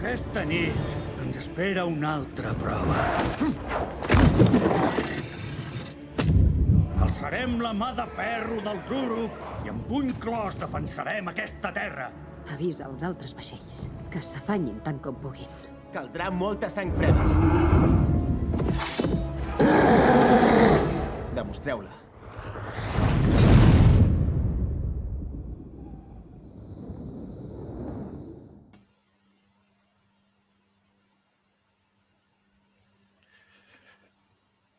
Aquesta nit ens espera una altra prova. Alçarem la mà de ferro del Zuruk i amb puny clos defensarem aquesta terra. Avisa als altres vaixells que s'afanyin tant com puguin. Caldrà molta sang freda. Demostreu-la.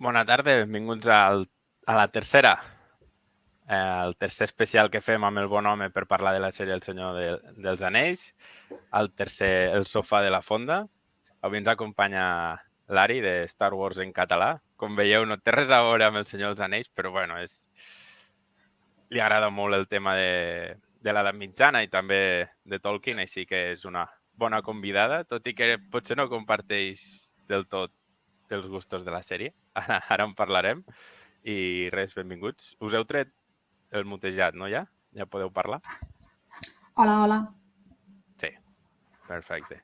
Bona tarda, benvinguts a la tercera. El tercer especial que fem amb el bon home per parlar de la sèrie El Senyor dels Anells. El tercer, El sofà de la fonda. Avui ens acompanya l'Ari de Star Wars en català. Com veieu, no té res a veure amb El Senyor dels Anells, però bueno, li agrada molt el tema de l'edat mitjana i també de Tolkien, així que és una bona convidada, tot i que potser no comparteix del tot els gustos de la sèrie. Ara en parlarem. I res, benvinguts. Us heu tret el mutejat, no, ja? Ja podeu parlar? Hola, hola. Sí, perfecte.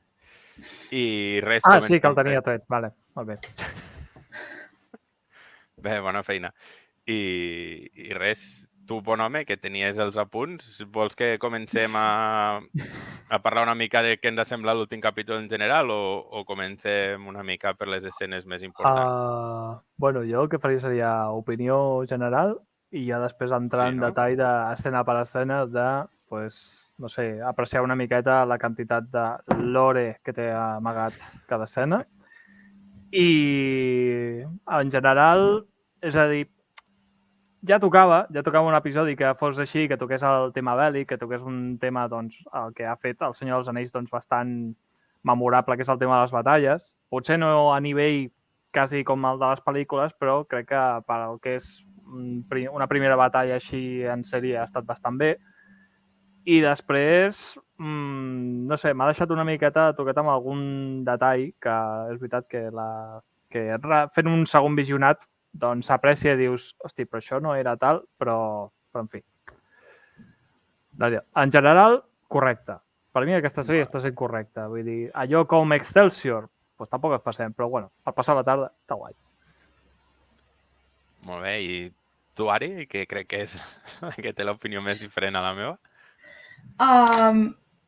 I res... Sí, que el tenia tret. Vale, molt bé. Bé, bona feina. I res, tu, bon home, que tenies els apunts, vols que comencem a parlar una mica de què ens ha semblat l'últim capítol en general o comencem una mica per les escenes més importants? Bueno, jo el que faria seria opinió general i ja després entrar en detall d'escena per escena de, pues, no sé, apreciar una miqueta la quantitat de lore que té amagat cada escena. I en general, és a dir, ja tocava un episodi que fos així, que toqués el tema bèl·lic, que toqués un tema, doncs, el que ha fet el Senyor dels Anells, doncs, bastant memorable, que és el tema de les batalles. Potser no a nivell quasi com el de les pel·lícules, però crec que per el que és una primera batalla així en sèrie ha estat bastant bé. I després, no sé, m'ha deixat una miqueta tocat amb algun detall que és veritat que fent un segon visionat doncs s'aprecia i dius, hosti, però això no era tal, però en fi. En general, correcte. Per mi aquesta sèrie està sent correcta. Vull dir, allò com Excelsior, doncs tampoc es passem, però bueno, al passar la tarda està guai. Molt bé, i tu, Ari, que crec que és que té l'opinió més diferent a la meva?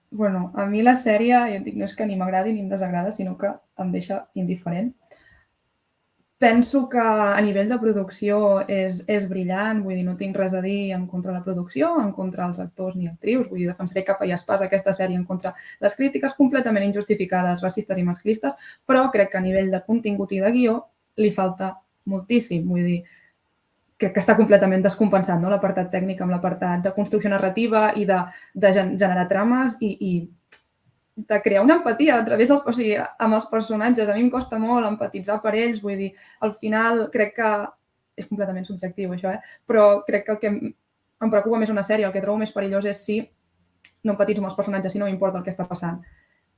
Bueno, a mi la sèrie, ja et dic, no és que ni m'agradi ni em desagrada, sinó que em deixa indiferent. Penso que a nivell de producció és brillant, vull dir, no tinc res a dir en contra de la producció, en contra dels actors ni actrius, vull dir, defensaré capa i espasa aquesta sèrie en contra les crítiques completament injustificades, racistes i masclistes, però crec que a nivell de contingut i de guió li falta moltíssim, vull dir, que està completament descompensat, no? L'apartat tècnic amb l'apartat de construcció narrativa i de generar trames i de crear una empatia a través dels, o sigui, amb els personatges. A mi em costa molt empatitzar per ells, vull dir, al final crec que és completament subjectiu això, però crec que el que em preocupa més una sèrie, el que trobo més perillós és si no empatitzo amb els personatges, si no m'importa el que està passant.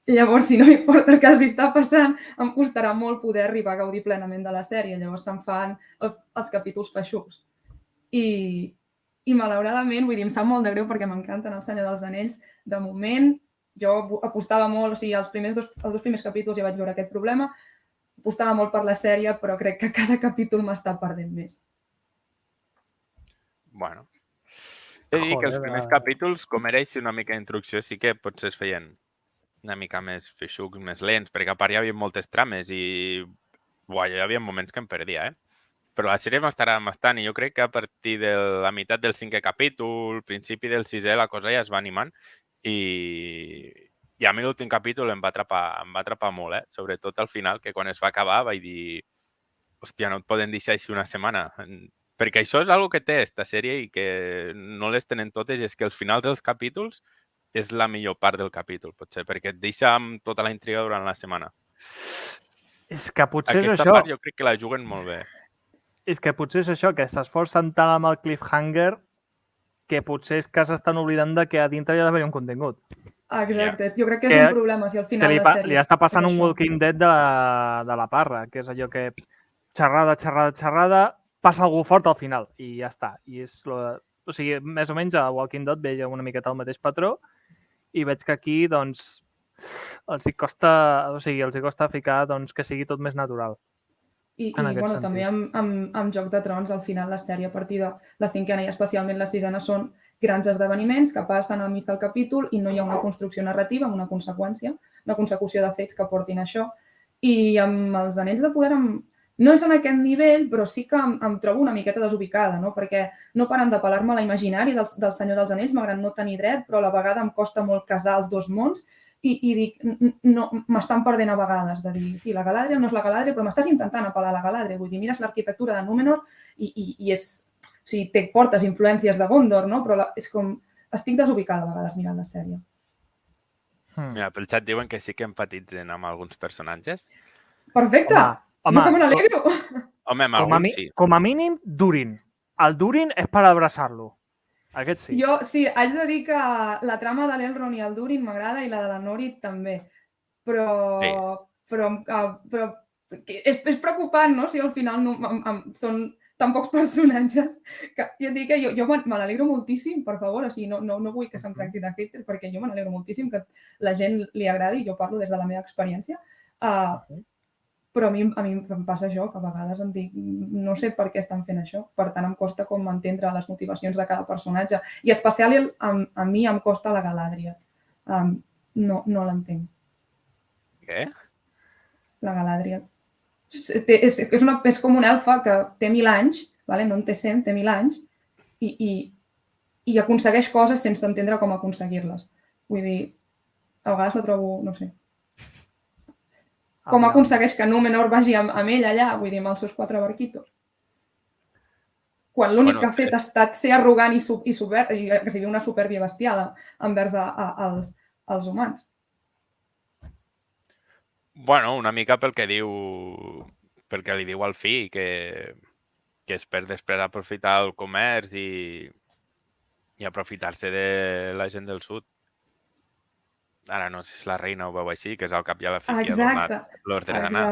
Llavors, si no m'importa el que els està passant, em costarà molt poder arribar a gaudir plenament de la sèrie. Llavors se'n fan els capítols feixucs. I malauradament, vull dir, em sap molt de greu perquè m'encanten El Senyor dels Anells. De moment, jo apostava molt, o sigui, els dos primers capítols ja vaig veure aquest problema, apostava molt per la sèrie, però crec que cada capítol m'està perdent més. Bueno, he de dir que els primers capítols, com era una mica d'introducció, sí que potser es feien una mica més feixucs, més lents, perquè a part hi havia moltes trames i hi havia moments que em perdia, Però la sèrie m'estarà bastant i jo crec que a partir de la meitat del 5è capítol, principi del 6è, la cosa ja es va animant i a mi l'últim capítol em va atrapar molt, sobretot al final, que quan es va acabar vaig dir, hòstia, no et poden deixar així una setmana. Perquè això és una que té esta sèrie i que no les tenen totes, i és que els finals dels capítols és la millor part del capítol, potser, perquè et deixa amb tota la intriga durant la setmana. És que potser és aquesta això. part jo crec que la juguen molt bé. És que potser és això, que s'esforcen tant amb el cliffhanger que potser és que s'estan oblidant de que a dintre hi ha d'haver un contingut. Exacte, jo crec que és un problema si al final de sèries... Li està passant un Walking Dead de la Parra, que és allò que xerrada, passa algú fort al final i ja està. O sigui, més o menys a Walking Dead veia una miqueta el mateix patró i veig que aquí, doncs, els hi costa ficar doncs, que sigui tot més natural. I En aquest bueno, sentit. també amb Joc de Trons, al final la sèrie a partir de la cinquena i especialment la sisena són grans esdeveniments que passen al mig del capítol i no hi ha una construcció narrativa amb una conseqüència, una consecució de fets que portin a això. I amb els Anells de Poder no és en aquest nivell, però sí que em trobo una miqueta desubicada, no? Perquè no paren de pelar-me a l'imaginari del Senyor dels Anells, malgrat no tenir dret, però a la vegada em costa molt casar els dos mons i dic, no, m'estan perdent a vegades de dir, sí, la Galadriel no és la Galadriel, però m'estàs intentant apel·lar a la Galadriel. Vull dir, mires l'arquitectura de Númenor i és, o sigui, té fortes influències de Gondor, no? Però és com, estic desubicada a vegades mirant la sèrie. Mira, pel xat diuen que sí que empatitzen amb alguns personatges. Perfecte! Home, Jo que me n'alegro! Home, amb alguns sí. Com a mínim, Durin. El Durin és per abraçar-lo. Aquest sí. Jo, sí, haig de dir que la trama de l'Elrond i el Durin m'agrada i la de la Nori també. Però és preocupant, no? Si al final són tan pocs personatges que ja et dic que jo me n'alegro moltíssim, per favor, o sigui, no vull que se'm tracti de hater perquè jo me n'alegro moltíssim que la gent li agradi, jo parlo des de la meva experiència, però a mi em passa això, que a vegades em dic, no sé per què estan fent això, per tant em costa com entendre les motivacions de cada personatge, i especialment a mi em costa la Galadriel, no l'entenc. Què? La Galadriel. És com una elfa que té 1000 anys, no en té 100, té 1000 anys, i aconsegueix coses sense entendre com aconseguir-les. Vull dir, a vegades la trobo, no sé. Com aconsegueix que Númenor vagi amb ell allà, vull dir, amb els seus 4 barquitos? Quan l'únic que ha fet ha estat ser arrogant i que sigui una supèrbia bestial envers els humans. Bueno, una mica pel que li diu al fill, que és per després aprofitar el comerç i aprofitar-se de la gent del sud. Ara no sé si la reina ho veu així, que és al cap i a la fi que ha donat l'ordre d'anar.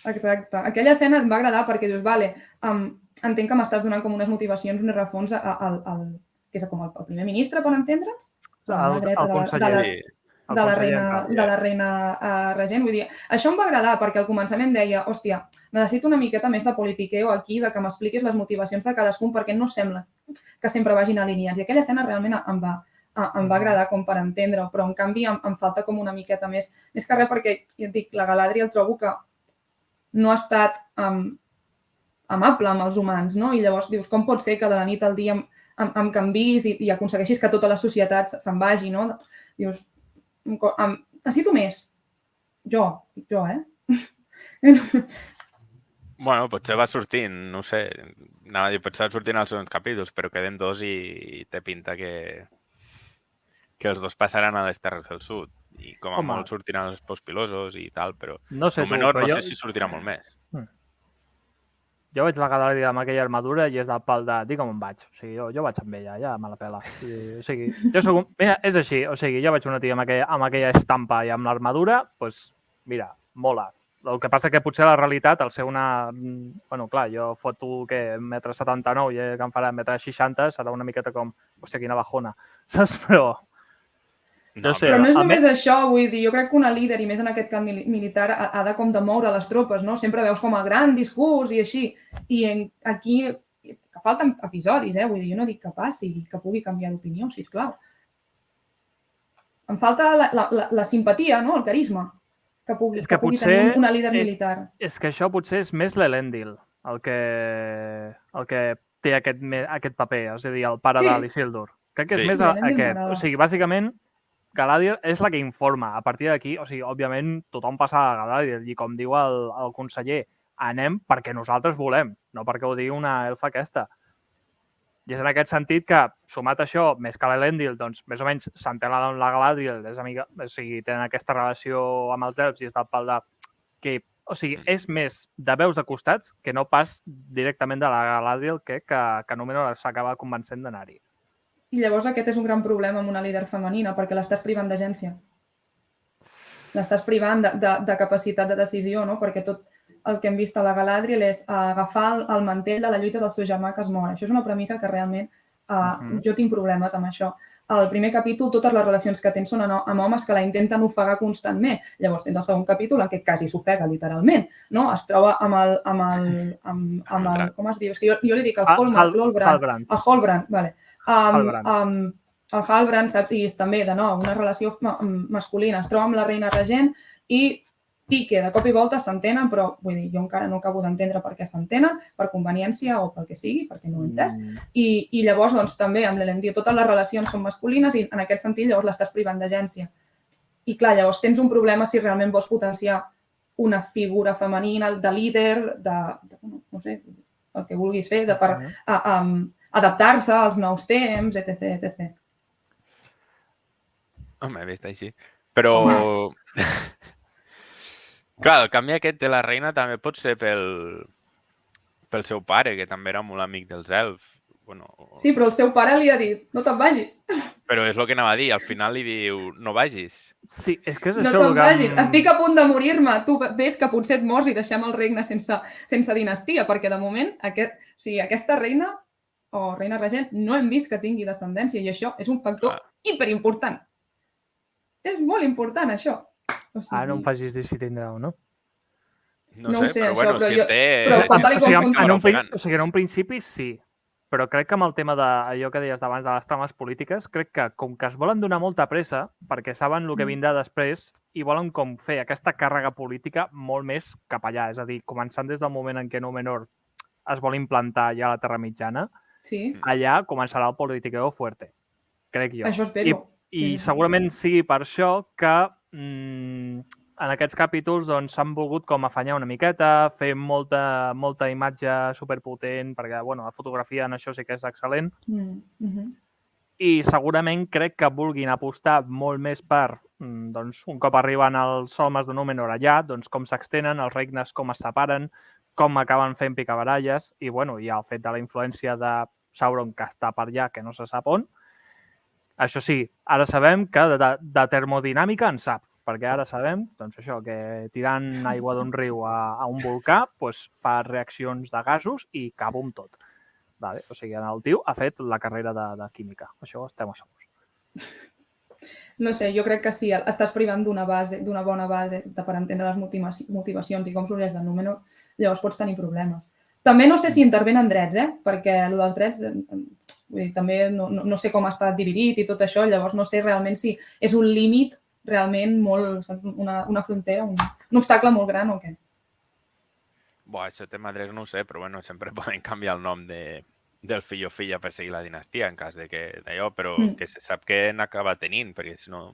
Exacte. Aquella escena em va agradar perquè dius, vale, entenc que m'estàs donant com unes motivacions, un rerefons que és com el primer ministre, per entendre'ns? El conseller. De la reina regent. Vull dir, això em va agradar perquè al començament deia, hòstia, necessito una miqueta més de politiqueo aquí, de que m'expliquis les motivacions de cadascun perquè no sembla que sempre vagin alineats. I aquella escena realment em va agradar com per entendre-ho, però en canvi em falta com una miqueta més que res perquè, ja et dic, la Galadriel trobo que no ha estat amable amb els humans, no? I llavors dius, com pot ser que de la nit al dia em canvis i aconsegueixis que tota la societat se'n vagi, no? Dius, necessito més. Jo, Bueno, potser va sortint, no sé, anava a dir, potser va sortint als segons capítols, però queden 2 i té pinta que els 2 passaran a les Terres del Sud i com a molt sortiran els Pospilosos i tal, però no sé si sortirà molt més. Jo veig la Galadriel amb aquella armadura i és del pal de digue'm on vaig. O sigui, jo vaig amb ella, ja me la pela. O sigui, jo soc mira, és així. O sigui, jo veig una tia amb aquella estampa i amb l'armadura, doncs, mira, mola. El que passa que potser la realitat, al ser una... Bueno, clar, jo foto que 1,79 m i que em farà 1,60 m, serà una miqueta com, hòstia, quina bajona, saps? Però... No sé, però no és només això, vull dir, jo crec que una líder, i més en aquest camp militar, ha de com de moure les tropes, no? Sempre veus com el gran discurs i així. I aquí, que falten episodis, vull dir, jo no dic que passi, que pugui canviar d'opinió, sisplau. Em falta la simpatia, no? El carisma, que pugui tenir una líder militar. És que això potser és més l'Elendil, el que té aquest paper, és a dir, el pare de l'Isildur. Crec que és més aquest. O sigui, bàsicament, Galadriel és la que informa. A partir d'aquí, o sigui, òbviament, tothom passa a Galadriel i, com diu el conseller, anem perquè nosaltres volem, no perquè ho digui una elfa aquesta. I és en aquest sentit que, sumat a això, més que l'Elendil, doncs, més o menys s'entén amb la Galadriel, és amiga, o sigui, tenen aquesta relació amb els elfs i és del pal de... que, o sigui, és més de veus de costats que no pas directament de la Galadriel que Númenor s'acaba convencent d'anar-hi. I llavors aquest és un gran problema amb una líder femenina, perquè l'estàs privant d'agència. L'estàs privant de capacitat de decisió, no? Perquè tot el que hem vist a la Galadriel és agafar el mantell de la lluita del seu germà que es mor. Això és una premissa que realment Jo tinc problemes amb això. Al primer capítol, totes les relacions que tens són amb homes que la intenten ofegar constantment. Llavors tens el segon capítol en què quasi s'ofega, literalment. No? Es troba amb el com es diu? És que jo li dic el Halbrand. El Halbrand, vale. El Halbrand, saps? I també, de nou, una relació masculina. Es troba amb la reina regent i pique, de cop i volta s'entenen, però vull dir, jo encara no acabo d'entendre per què s'entenen, per conveniència o pel que sigui, perquè no ho he entès. I llavors, doncs, també amb l'Elendil, totes les relacions són masculines i en aquest sentit llavors l'estàs privant d'agència. I clar, llavors tens un problema si realment vols potenciar una figura femenina de líder, no sé, el que vulguis fer, per adaptar-se als nous temps, etc. Home, vist així. Però... Clar, el canvi aquest de la reina també pot ser pel seu pare, que també era molt amic dels elfs. Sí, però el seu pare li ha dit, no te'n vagis. Però és el que anava a dir, al final li diu, no vagis. Sí, és que és això. No te'n vagis, estic a punt de morir-me, tu ves que potser et mors i deixem el regne sense dinastia, perquè de moment aquesta reina o reina regent no hem vist que tingui descendència i això és un factor hiperimportant. És molt important, això. No em facis dir si tindrà o no. No ho sé, però bueno, si té... Però tal com funciona. O sigui, en un principi sí, però crec que amb el tema d'allò que deies d'abans de les trames polítiques, crec que com que es volen donar molta pressa, perquè saben el que vindrà després, i volen com fer aquesta càrrega política molt més cap allà. És a dir, començant des del moment en què Númenor es vol implantar ja a la Terra Mitjana, allà començarà el politiqueo fuerte, crec jo. Això espero. I segurament sigui per això que en aquests capítols s'han volgut com afanyar una miqueta, fer molta imatge superpotent, perquè la fotografia en això sí que és excel·lent. I segurament crec que vulguin apostar molt més per, un cop arriben els homes de Númenor allà, com s'extenen, els regnes com es separen, com acaben fent picabaralles, i hi ha el fet de la influència de Sauron que està per allà, que no se sap on. Això sí, ara sabem que de termodinàmica en sap, perquè ara sabem que tirant aigua d'un riu a un volcà fa reaccions de gasos i cabo amb tot. O sigui, el tio ha fet la carrera de química. Això estem segurs. No sé, jo crec que sí, estàs privant d'una bona base per entendre les motivacions i com sorgeix del Númenor, llavors pots tenir problemes. També no sé si intervenen drets, perquè el dels drets... Vull dir, també no sé com està dividit i tot això, llavors no sé realment si és un límit realment molt, una frontera, un obstacle molt gran o què. Això tema drets no ho sé, però sempre poden canviar el nom del fill o filla per seguir la dinastia en cas d'allò, però que se sap que n'acaba tenint, perquè si no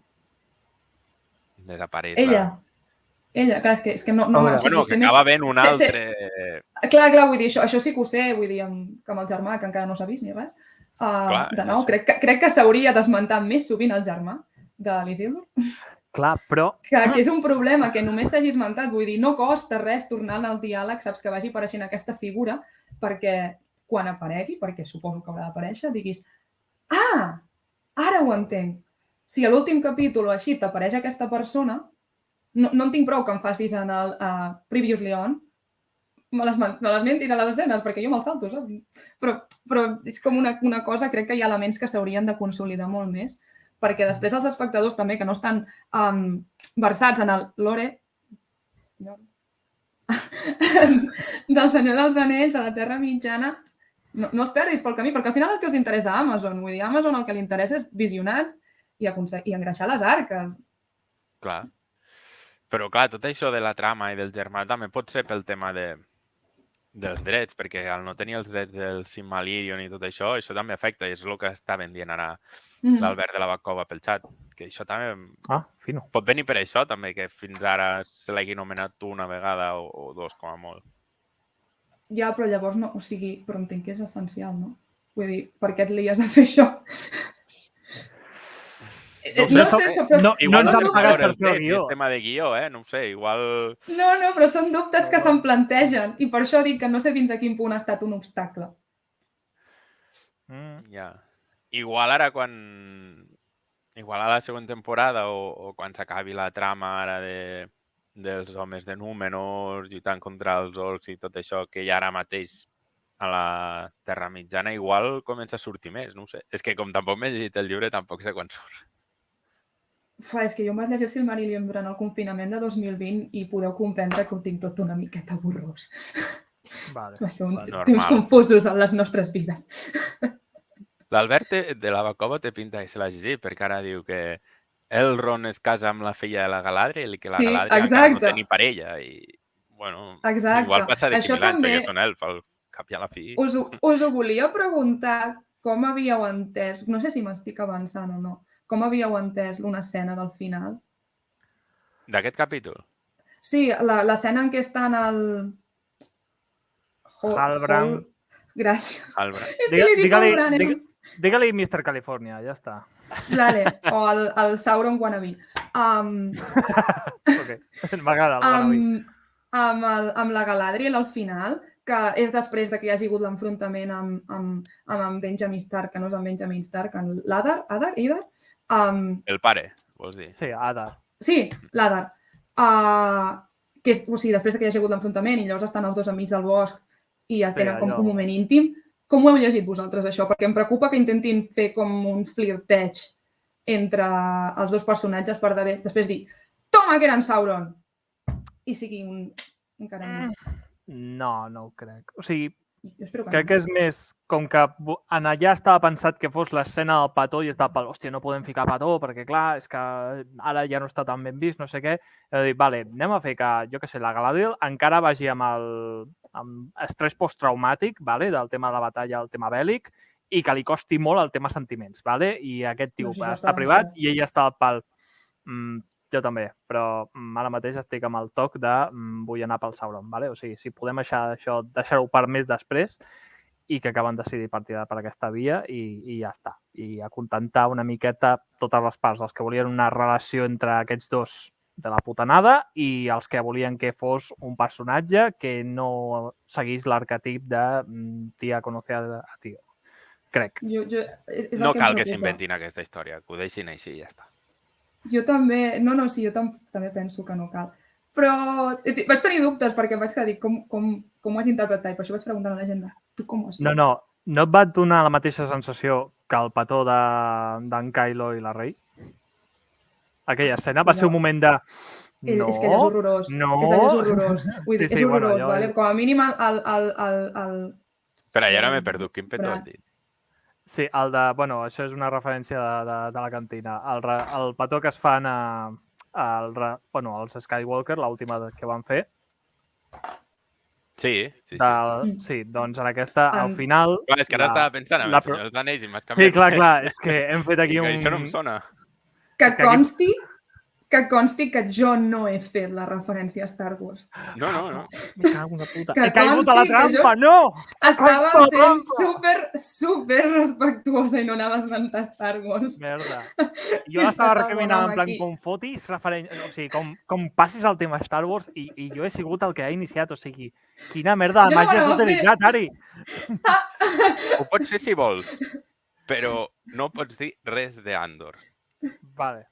desapareix. Ella, clar, és que no... Bueno, que acaba ben un altre... Clar, vull dir, això sí que ho sé, vull dir, que amb el germà, que encara no s'ha vist ni res. De nou, crec que s'hauria d'esmentar més sovint el germà de l'Isildur. Clar, però... Que és un problema que només s'hagi esmentat. Vull dir, no costa res tornar al diàleg, saps, que vagi apareixent aquesta figura, perquè quan aparegui, perquè suposo que haurà d'aparèixer, diguis ara ho entenc. Si a l'últim capítol o així t'apareix aquesta persona, no en tinc prou que em facis en el Previously On, me les mentis a les escenes, perquè jo me'l salto, saps? Però és com una cosa, crec que hi ha elements que s'haurien de consolidar molt més, perquè després els espectadors també, que no estan versats en el lore del Senyor dels Anells, de la Terra Mitjana, no els perdis pel camí, perquè al final el que els interessa a Amazon, vull dir, a Amazon el que li interessa és visionats i engreixar les arques. Clar. Però clar, tot això de la trama i del germà també pot ser pel tema dels drets, perquè al no tenir els drets del Silmarillion i tot això també afecta, i és el que està dient ara l'Albert de la Bacova pel xat, que això també fino. Pot venir per això també, que fins ara se l'hagi nomenat una vegada o dos com a molt. Ja, però llavors no, o sigui, però entenc que és essencial, no? Vull dir, per què et lies a fer això? No ens han pagat per fer el guió. És tema de guió, no ho sé, igual... No, però són dubtes que se'm plantegen i per això dic que no sé fins a quin punt ha estat un obstacle. Ja. Igual ara Igual a la següent temporada o quan s'acabi la trama ara dels homes de Númenor lluitant contra els orcs i tot això, que ja ara mateix a la Terra Mitjana igual comença a sortir més, no ho sé. És que com tampoc m'he llegit el llibre, tampoc sé quan surt. És que jo em vaig llegir el Silmarillion durant el confinament de 2020 i podeu comprendre que ho tinc tot una miqueta borrós. Vale. Va ser un Normal. temps confusos en les nostres vides. L'Albert de la Bacova té pinta que se l'ha llegit, perquè ara diu que Elrond es casa amb la filla de la Galadriel i que la Sí, Galadriel encara no exacte. té ni parella. I, bueno, Exacte. igual passa de Això 15.000 anys, també- perquè són elf, al cap i a la fi. Us ho volia preguntar com havíeu entès, no sé si m'estic avançant o no, com havíeu entès una escena del final? D'aquest capítol? Sí, l'escena en què estan al... Halbrand. Gràcies. Halbrand. És que li dic Halbrand. Digue-li Mr. California, ja està. Vale, o el Sauron wannabe. Ok, m'agrada el wannabe. Amb la Galadriel al final, que és després de que hi hagi hagut l'enfrontament amb en Benjamin Stark, que no és en Benjamin Stark, en l'Adar? Idar? El pare, vols dir? Sí, Adar. Sí, l'Adar. Que és, o sigui, després que hi hagi hagut l'enfrontament i llavors estan els dos enmig del bosc i es tenen com allò. un moment íntim. Com ho heu llegit vosaltres, això? Perquè em preocupa que intentin fer com un flirteig entre els dos personatges per després dir toma que era en Sauron! I sigui encara més. No, no ho crec. O sigui, Jo espero que crec que és més com que en allà estava pensat que fos l'escena del petó i estava pel, hòstia, no podem ficar petó perquè, clar, és que ara ja no està tan ben vist, no sé què. He de dir, vale, anem a fer que, jo què sé, la Galadriel encara vagi amb estrès posttraumàtic, vale, del tema de la batalla, el tema bèl·lic, i que li costi molt el tema sentiments, vale? I aquest tio No, si això està està privat avançat. i ell està al pal. Jo també, però ara mateix estic amb el toc de vull anar pel Sauron, vale? O sigui, si podem deixar-ho per més després i que acaben decidint partir per aquesta via i ja està. I acontentar una miqueta totes les parts, els que volien una relació entre aquests dos de la putanada i els que volien que fos un personatge que no seguís l'arquetip de tia conocer a tio. Crec. és el No que em cal que preocupa. s'inventin aquesta història, que ho deixin així i ja està. Jo també... No, sí, jo també penso que no cal. Però vaig tenir dubtes perquè vaig dir com ho has interpretat i per això vaig preguntar a l'agenda. Tu com ho has vist? No et va donar la mateixa sensació que el petó d'en Kylo i la Rey? Aquella escena va ser un moment de... No, és que allò és horrorós. no. És allò és horrorós. Vull dir, Sí, és horrorós, bueno, vale? Com a mínim Però ja ara m'he perdut. Quin petó has dit? Sí, això és una referència de la cantina. El petó que es fan als Skywalker, l'última que van fer. Sí. Sí, doncs en aquesta, al final... Clar, és que ara estava pensant en el Senyor dels Anells i m'has canviat. Sí, clar, és que hem fet aquí un... Això no em sona. Que consti que jo no he fet la referència a Star Wars. No. Me cago en la puta. Que He caigut a la consti que trampa, jo- no! Estava Ai, sent super respectuosa i no anava a esmentar Star Wars. Merda. Jo l'estava Estava recriminant en plan aquí. com fotis referència... O sigui, com passis el tema Star Wars i jo he sigut el que ha iniciat. O sigui, quina merda de Jo no màgia has ho he utilitzat, Ari. Ho pots fer si vols, però no pots dir res d'Andor, Vale.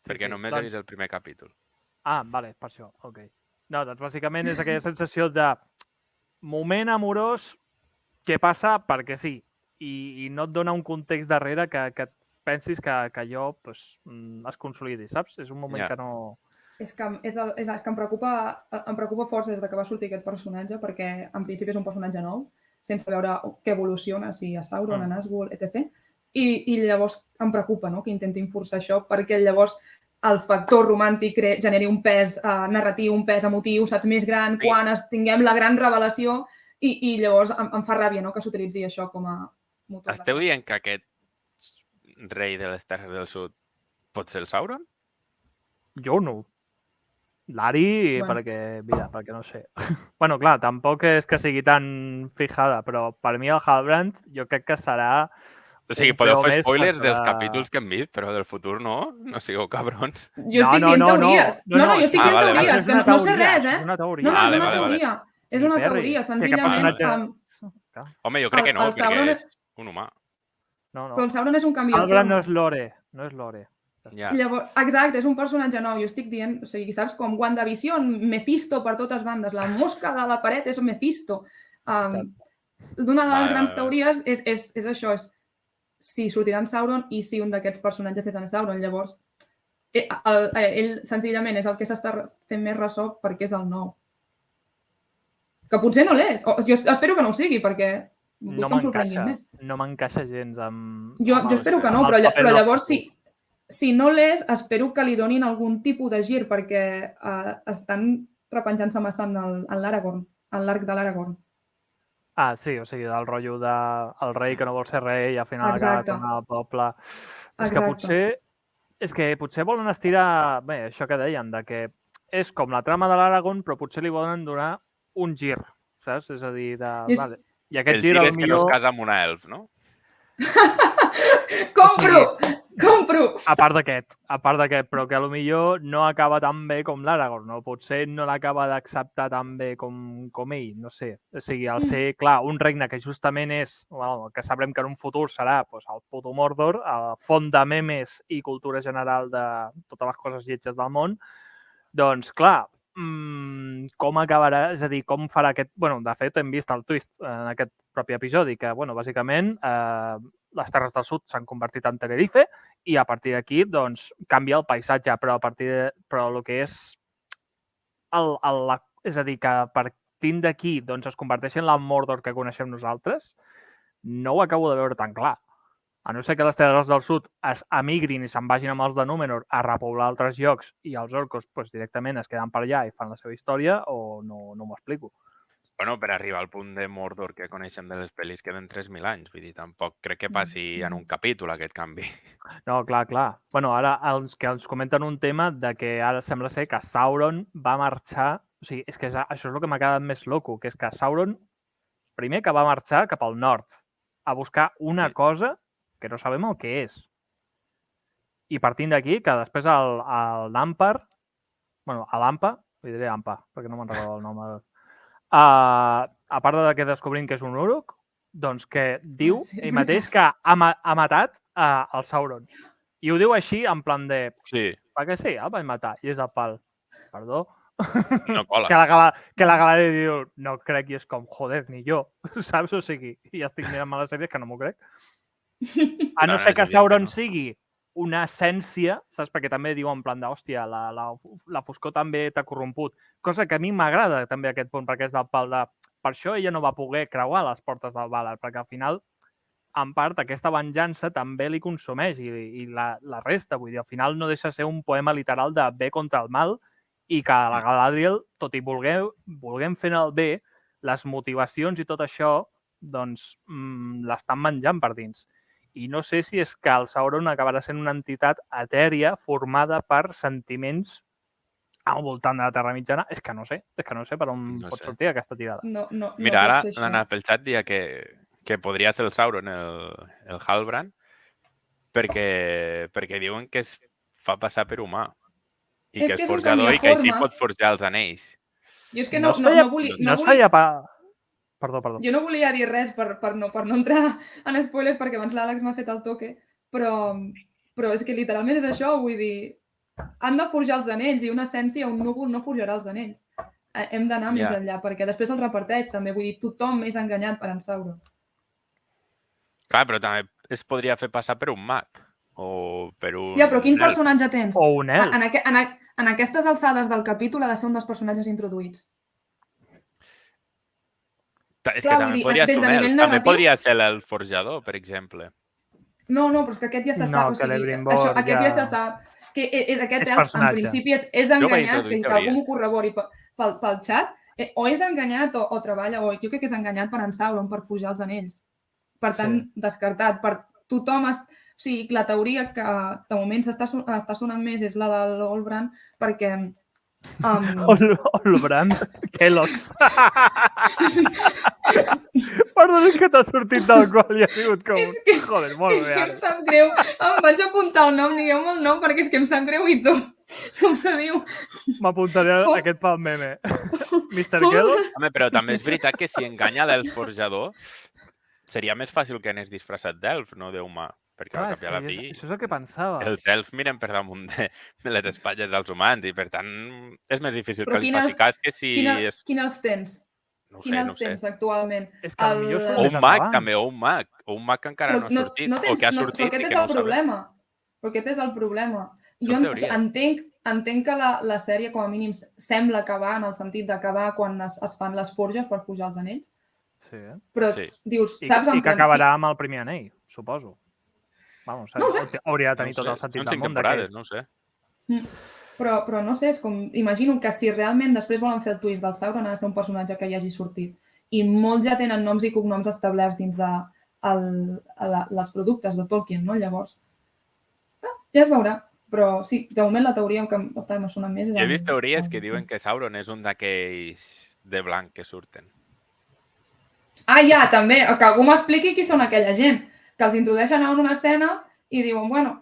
perquè només he vist el primer capítol. Ah, vale, per això, ok. No, doncs bàsicament és aquella sensació de moment amorós que passa perquè sí i no et dona un context darrere que et pensis que allò es consolidi, saps? És un moment que no... És que em preocupa força des que va sortir aquest personatge perquè en principi és un personatge nou, sense veure què evoluciona, si a Sauron, a Nazgûl, etc. I llavors em preocupa que intentin forçar això perquè llavors el factor romàntic generi un pes narratiu, un pes emotiu, saps, més gran, quan tinguem la gran revelació i llavors em fa ràbia que s'utilitzi això com a motor. Esteu dient que aquest rei de les Terres del Sud pot ser el Sauron? Jo no. L'Ari, perquè no sé. Bueno, clar, tampoc és que sigui tan fijada, però per mi el Halbrand jo crec que serà... O sigui, podeu fer spoilers dels capítols que hem vist, però del futur no? No sigueu cabrons. Jo estic dient teories. No, jo estic dient teories, que no sé res, eh? És una teoria. No, és una teoria. És una teoria, senzillament. Home, jo crec que no, perquè és un humà. Però el Sauron és un canvi de Halbrand formes. no és Lore. Exacte, és un personatge nou. Jo estic dient, o sigui, saps, com WandaVision, Mephisto per totes bandes. La mosca de la paret és Mephisto. d'una de les Vale, grans vale. teories és això, és si sortirà en Sauron i si un d'aquests personatges és en Sauron. Llavors, ell senzillament és el que s'està fent més ressò perquè és el nou. Que potser no l'és. Jo espero que no ho sigui, perquè vull que em sorprenguin més. No m'encaixa gens amb... Jo espero que no, però llavors si no l'és, espero que li donin algun tipus de gir, perquè estan repenjant-se massa en l'Aragorn, en l'arc de l'Aragorn. Ah, sí, o sigui, del rotllo del rei que no vol ser rei i al final acaba tornant al poble. És que potser volen estirar... Bé, això que deien, de que és com la trama de l'Aragorn, però potser li volen donar un gir, saps? És a dir, vale. I aquest gir, el gir és que no es casa amb una elf, no? Compro! A part d'aquest, però que potser no acaba tan bé com l'Aragorn, no? Potser no l'acaba d'acceptar tan bé com ell, no sé. O sigui, al ser, clar, un regne que justament és, bueno, que sabrem que en un futur serà doncs, el puto Mordor, el font de memes i cultura general de totes les coses lletges del món, doncs, clar, com acabarà, és a dir, com farà aquest... Bueno, de fet, hem vist el twist en aquest propi episodi, que, bueno, bàsicament, les Terres del Sud s'han convertit en Tenerife i a partir d'aquí, doncs, canvia el paisatge, però el que és... és a dir, que partint d'aquí doncs, es converteix en la Mordor que coneixem nosaltres, no ho acabo de veure tan clar. A no ser que les Terres del Sud emigrin i se'n vagin amb els de Númenor a repoblar altres llocs i els orcos doncs, directament es queden per allà i fan la seva història, o no m'ho explico. Bueno, per arribar al punt de Mordor que coneixem de les pel·lis queden 3.000 anys. Vull dir, tampoc crec que passi en un capítol aquest canvi. No, clar. Bueno, ara els que ens comenten un tema de que ara sembla ser que Sauron va marxar... O sigui, és que això és el que m'ha quedat més loco, que és que Sauron, primer que va marxar cap al nord a buscar una cosa que no sabem el que és. I partint d'aquí, que després l'Ampar, bueno, a l'Ampa, li diré Ampa, perquè no me'n recordo el nom. A part de que descobrim que és un Uruk, doncs que diu ell mateix que ha matat el Sauron. I ho diu així, en plan de... Sí. Per què sí? El vaig matar. I és el pal. Perdó? No cola. Que la Galadriel diu, no crec, i és com, joder, ni jo. Saps? O sigui, ja estic mirant males sèries que no m'ho crec. A no ser que Sauron sigui una essència, saps? Perquè també diu en plan de, hòstia, la foscor també t'ha corromput. Cosa que a mi m'agrada també aquest punt, perquè és del pal de... Per això ella no va poder creuar les portes del Valar, perquè al final, en part, aquesta venjança també li consumeix i la resta. Vull dir, al final no deixa ser un poema literal de bé contra el mal i que la Galadriel, tot i volguem fer el bé, les motivacions i tot això, doncs, l'estan menjant per dins. I no sé si és que el Sauron acabarà sent una entitat etèria formada per sentiments al voltant de la Terra Mitjana. És que no sé per on pot sortir aquesta tirada. Mira, ara l'Anna pel xat dia que podria ser el Sauron, el Halbrand, perquè diuen que es fa passar per humà i que és forjador i que així pot forjar els anells. Jo és que no volia... Perdó. Jo no volia dir res per no entrar en spoilers, perquè abans l'Àlex m'ha fet el toque, però és que literalment és això, vull dir, han de forjar els anells i una essència, un núvol no forjarà els anells. Hem d'anar més enllà, perquè després el reparteix també, vull dir, tothom és enganyat per en Sauron. Clar, però també es podria fer passar per un mag o per un... Ja, però quin personatge tens? O un elf. En aquestes alçades del capítol ha de ser un dels personatges introduïts. És que també podria ser un elf. També podria ser el forjador, per exemple. No, però és que aquest ja se sap. O sigui, aquest ja se sap. Que és aquest elf, en principi, és enganyat, que algú m'ho corrobori pel xat, o és enganyat o treballa, o jo crec que és enganyat per en Sauron, per forjar els anells. Per tant, descartat. Per tothom... O sigui, la teoria que de moment s'està sonant més és la de l'Olbrand, perquè... Olbrand? Kellogg's. Perdona que t'ha sortit del qual i ha sigut com... Joder, molt bé. És que em sap greu. Em vaig apuntar el nom, digueu-me el nom, perquè és que em sap greu i tu. Com se diu? M'apuntaré aquest pel meme. Mr. Kellogg's? Home, però també és veritat que si enganya l'elf forjador, seria més fàcil que anés disfressat d'elf, no d'humà. Perquè al cap i a la fi... Això és el que pensava. Els elfs miren per damunt de les espatlles dels humans i, per tant, és més difícil que els faci cas que si... Quin elf tens? No ho Quin sé, els no ho sé. tens actualment? És que potser surt O més un mag, endavant. també, o un mag. O un mag que encara no ha sortit, o que ha sortit però i aquest que és no el ho sabem. problema. Però aquest és el problema. Jo Són teories. entenc que la sèrie, com a mínim, sembla que va en el sentit d'acabar quan es fan les forges per pujar els anells, Sí. però Sí. dius, I, saps? i En que plan, acabarà amb el primer anell, suposo. Vamos, No ho sé. hauria de No tenir ho tot el sé. sentit Són del 5 món temporades, d'aquell. no ho sé. Però no sé, és com... Imagino que si realment després volen fer el twist del Sauron ha de ser un personatge que hi hagi sortit. I molts ja tenen noms i cognoms establerts dins de les productes de Tolkien, no? Llavors, ja es veurà. Però sí, de moment la teoria que està sonant més... és Jo he vist el- teories que el- diuen que Sauron és un d'aquells de blanc que surten. Ah, ja, també, que algú m'expliqui qui són aquella gent, que els introdueixen en una escena i diuen, bueno,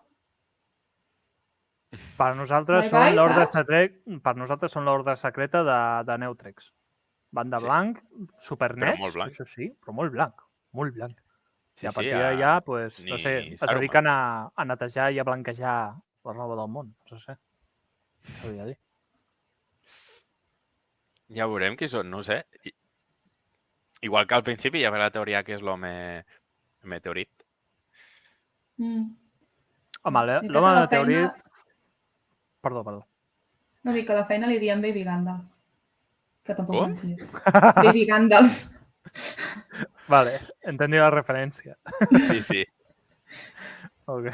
Per nosaltres Bye són bye, l'ordre saps? secret, per nosaltres són l'ordre secreta de Neutrex. Van de Sí. blanc, supernets, molt blanc. això sí, però molt blanc, molt blanc. Sí, I a sí, partir d'allà, pues, no ni sé, es Saruman. dediquen a netejar i a blanquejar la roba del món. No sé. S'hauria de dir. Ja veurem qui són, no ho sé. Igual que al principi hi havia la teoria que és l'home meteorit. Home, I que l'home a la meteorit... feina- Perdó. No dic que a la feina li diem Baby Gandalf. Que tampoc Com? sabem qui és. Baby Gandalf. Vale, entendí la referència. Sí, sí. Ok.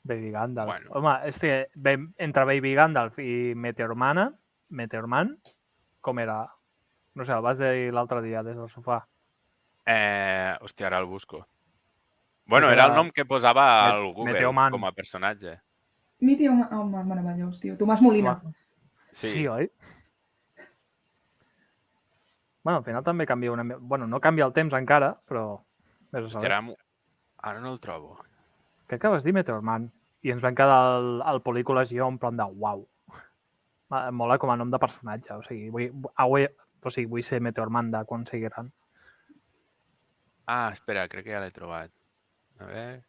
Baby Gandalf. Bueno. Home, és que entre Baby Gandalf i Meteorman, com era? No sé, el vas dir l'altre dia des del sofà. Hòstia, ara el busco. Bueno, Era era el nom que posava al Google Meteoman. com a personatge. Oh, meravellós, tio. Tomàs Molina. Sí, oi? Bueno, al final també canvia una mica... Bueno, no canvia el temps encara, però... Vés a saber. Hòstia, ara no el trobo. Crec que vas dir Meteorman. I ens vam quedar al Pel·lícules i jo en plan de uau. Mola com a nom de personatge. O sigui, vull ser Meteorman de quan sigui gran. Ah, espera, crec que ja l'he trobat. A veure...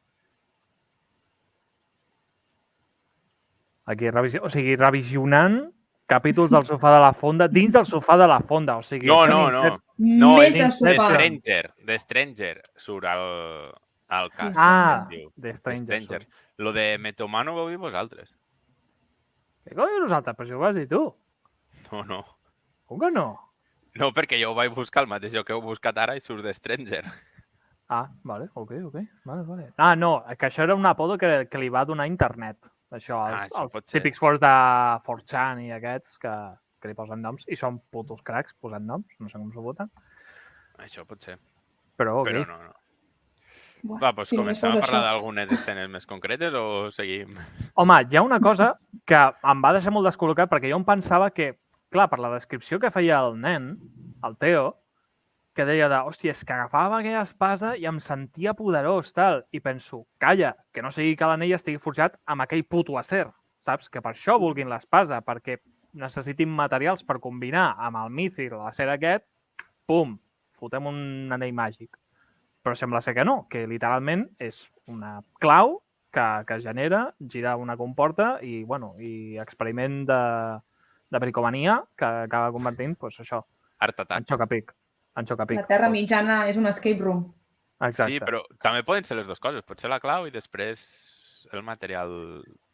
Aquí, revisionant capítols del sofà de la fonda, dins del sofà de la fonda. O sigui, No, això no, ni no. ser- No, Més és de The sofà. Stranger. The Stranger surt al cas. Ah, Diu. The The Stranger. Stranger. Lo de Meteoman ho vau dir vosaltres. Què coi nosaltres? Però si ho vas dir tu. No, no. Com que no? No, perquè jo ho vaig buscar el mateix que heu buscat ara i surt The Stranger. Ah, vale, ok. Vale. Ah, no, que això era un apodo que li va donar internet. Això, això els pot ser. típics forts de 4chan i aquests que li posen noms i són putos cracs posant noms, no sé com s'ho voten. Això pot ser. Però, ok. Però no. Buah, Va, doncs si només comencem a fos parlar això. d'algunes escenes més concretes o seguim? Home, hi ha una cosa que em va deixar molt descol·locat perquè jo em pensava que, clar, per la descripció que feia el nen, el Teo, que deia de, hòstia, és que agafava aquella espasa i em sentia poderós, tal. I penso, calla, que no sigui que l'anell estigui forjat amb aquell puto acer, saps? Que per això vulguin l'espasa, perquè necessitin materials per combinar amb el mithril, l'acer aquest, pum, fotem un anell màgic. Però sembla ser que no, que literalment és una clau que genera, gira una comporta i, bueno, i experiment de bricomania que acaba convertint, doncs això, Art en Attack. xocapic. La Terra Mitjana és un escape room. Exacte. Sí, però també poden ser les dues coses. Pot ser la clau i després el material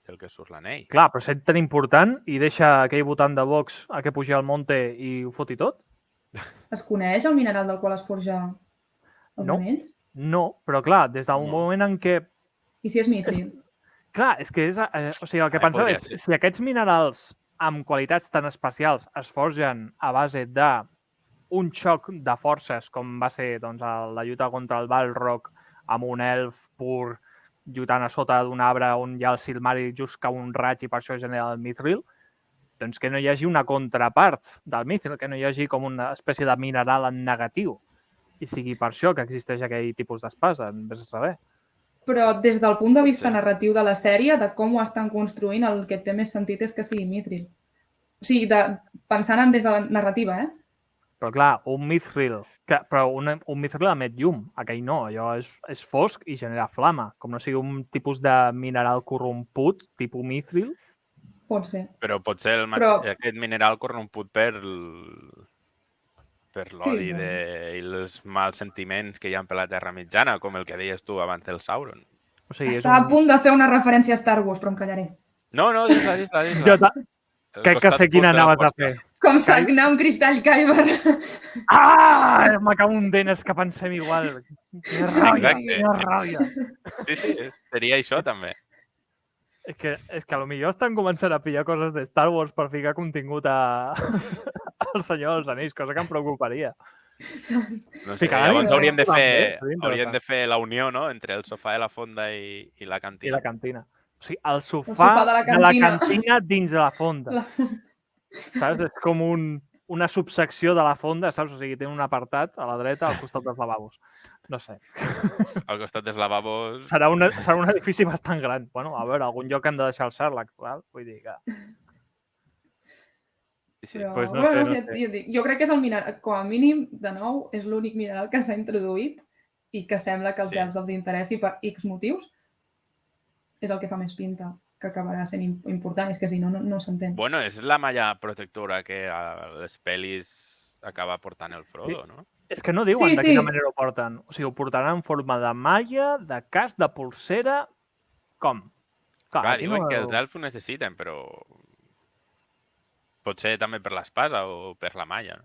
del que surt l'anell. Clar, però és tan important i deixa aquell votant de Vox a que pugi al monte i ho foti tot? Es coneix el mineral del qual es forja els No. anells? No, però clar, des d'un No. moment en què... I si és mitril? Clar, és que és... o sigui, el que Ah, pensava podria és, ser. si aquests minerals amb qualitats tan especials es forgen a base de un xoc de forces, com va ser doncs, la lluita contra el Balrog amb un elf pur lluitant a sota d'un arbre on hi ha el Silmaril just cau un raig i per això genera el mithril, doncs que no hi hagi una contrapart del mithril, que no hi hagi com una espècie de mineral en negatiu. I sigui per això que existeix aquell tipus d'espasa, vés a saber. Però des del punt de vista Sí. narratiu de la sèrie, de com ho estan construint, el que té més sentit és que sigui mitril. O sigui, pensant en des de la narrativa, Però clar, un mithril, però un mithril emet llum, aquell no, allò és fosc i genera flama, com no sigui un tipus de mineral corromput, tipus mithril. Pot ser. Però pot ser Però- aquest mineral corromput per per l'odi bueno. i els mals sentiments que hi ha per la Terra Mitjana, com el que deies tu abans del Sauron. O sigui, Està a punt de fer una referència a Star Wars, però em callaré. No, dis-la. Jo crec que sé quina anaves a fer. Com sagnar un cristall Kyber. Ah! Me cago un dent, és que pensem igual. Quina ràbia, Exacte. quina ràbia. Sí, seria això també. És que potser estan començant a pillar coses de Star Wars per ficar contingut al Senyor dels Anells, cosa que em preocuparia. No sé, Ficar-hi, llavors hauríem de També, fer la unió, no?, entre el sofà de la fonda i la I cantina. la cantina. O sigui, el sofà, sofà de la cantina dins de la fonda. Saps? És com una subsecció de la fonda, saps? O sigui, té un apartat a la dreta al costat dels lavabos. No sé. Al costat dels lavabos... Serà un edifici bastant gran. Bueno, a veure, algun lloc han de deixar el Sherlock, val? Vull dir que... Sí. Però, Pues no bueno, sé. jo crec que és el mineral, com a mínim, de nou, és l'únic mineral que s'ha introduït i que sembla que als elfs els interessi per X motius. És el que fa més pinta que acabarà sent important, és que si no, no s'entén. Bueno, és la malla protectora que a les pel·lis acaba portant el Frodo, no? És que no diuen Sí, de quina sí. manera ho porten. O sigui, ho portaran en forma de malla, de casc, de pulsera... Com? Clar, aquí diuen que els elfs ho necessiten, però... Potser també per l'espasa o per la malla.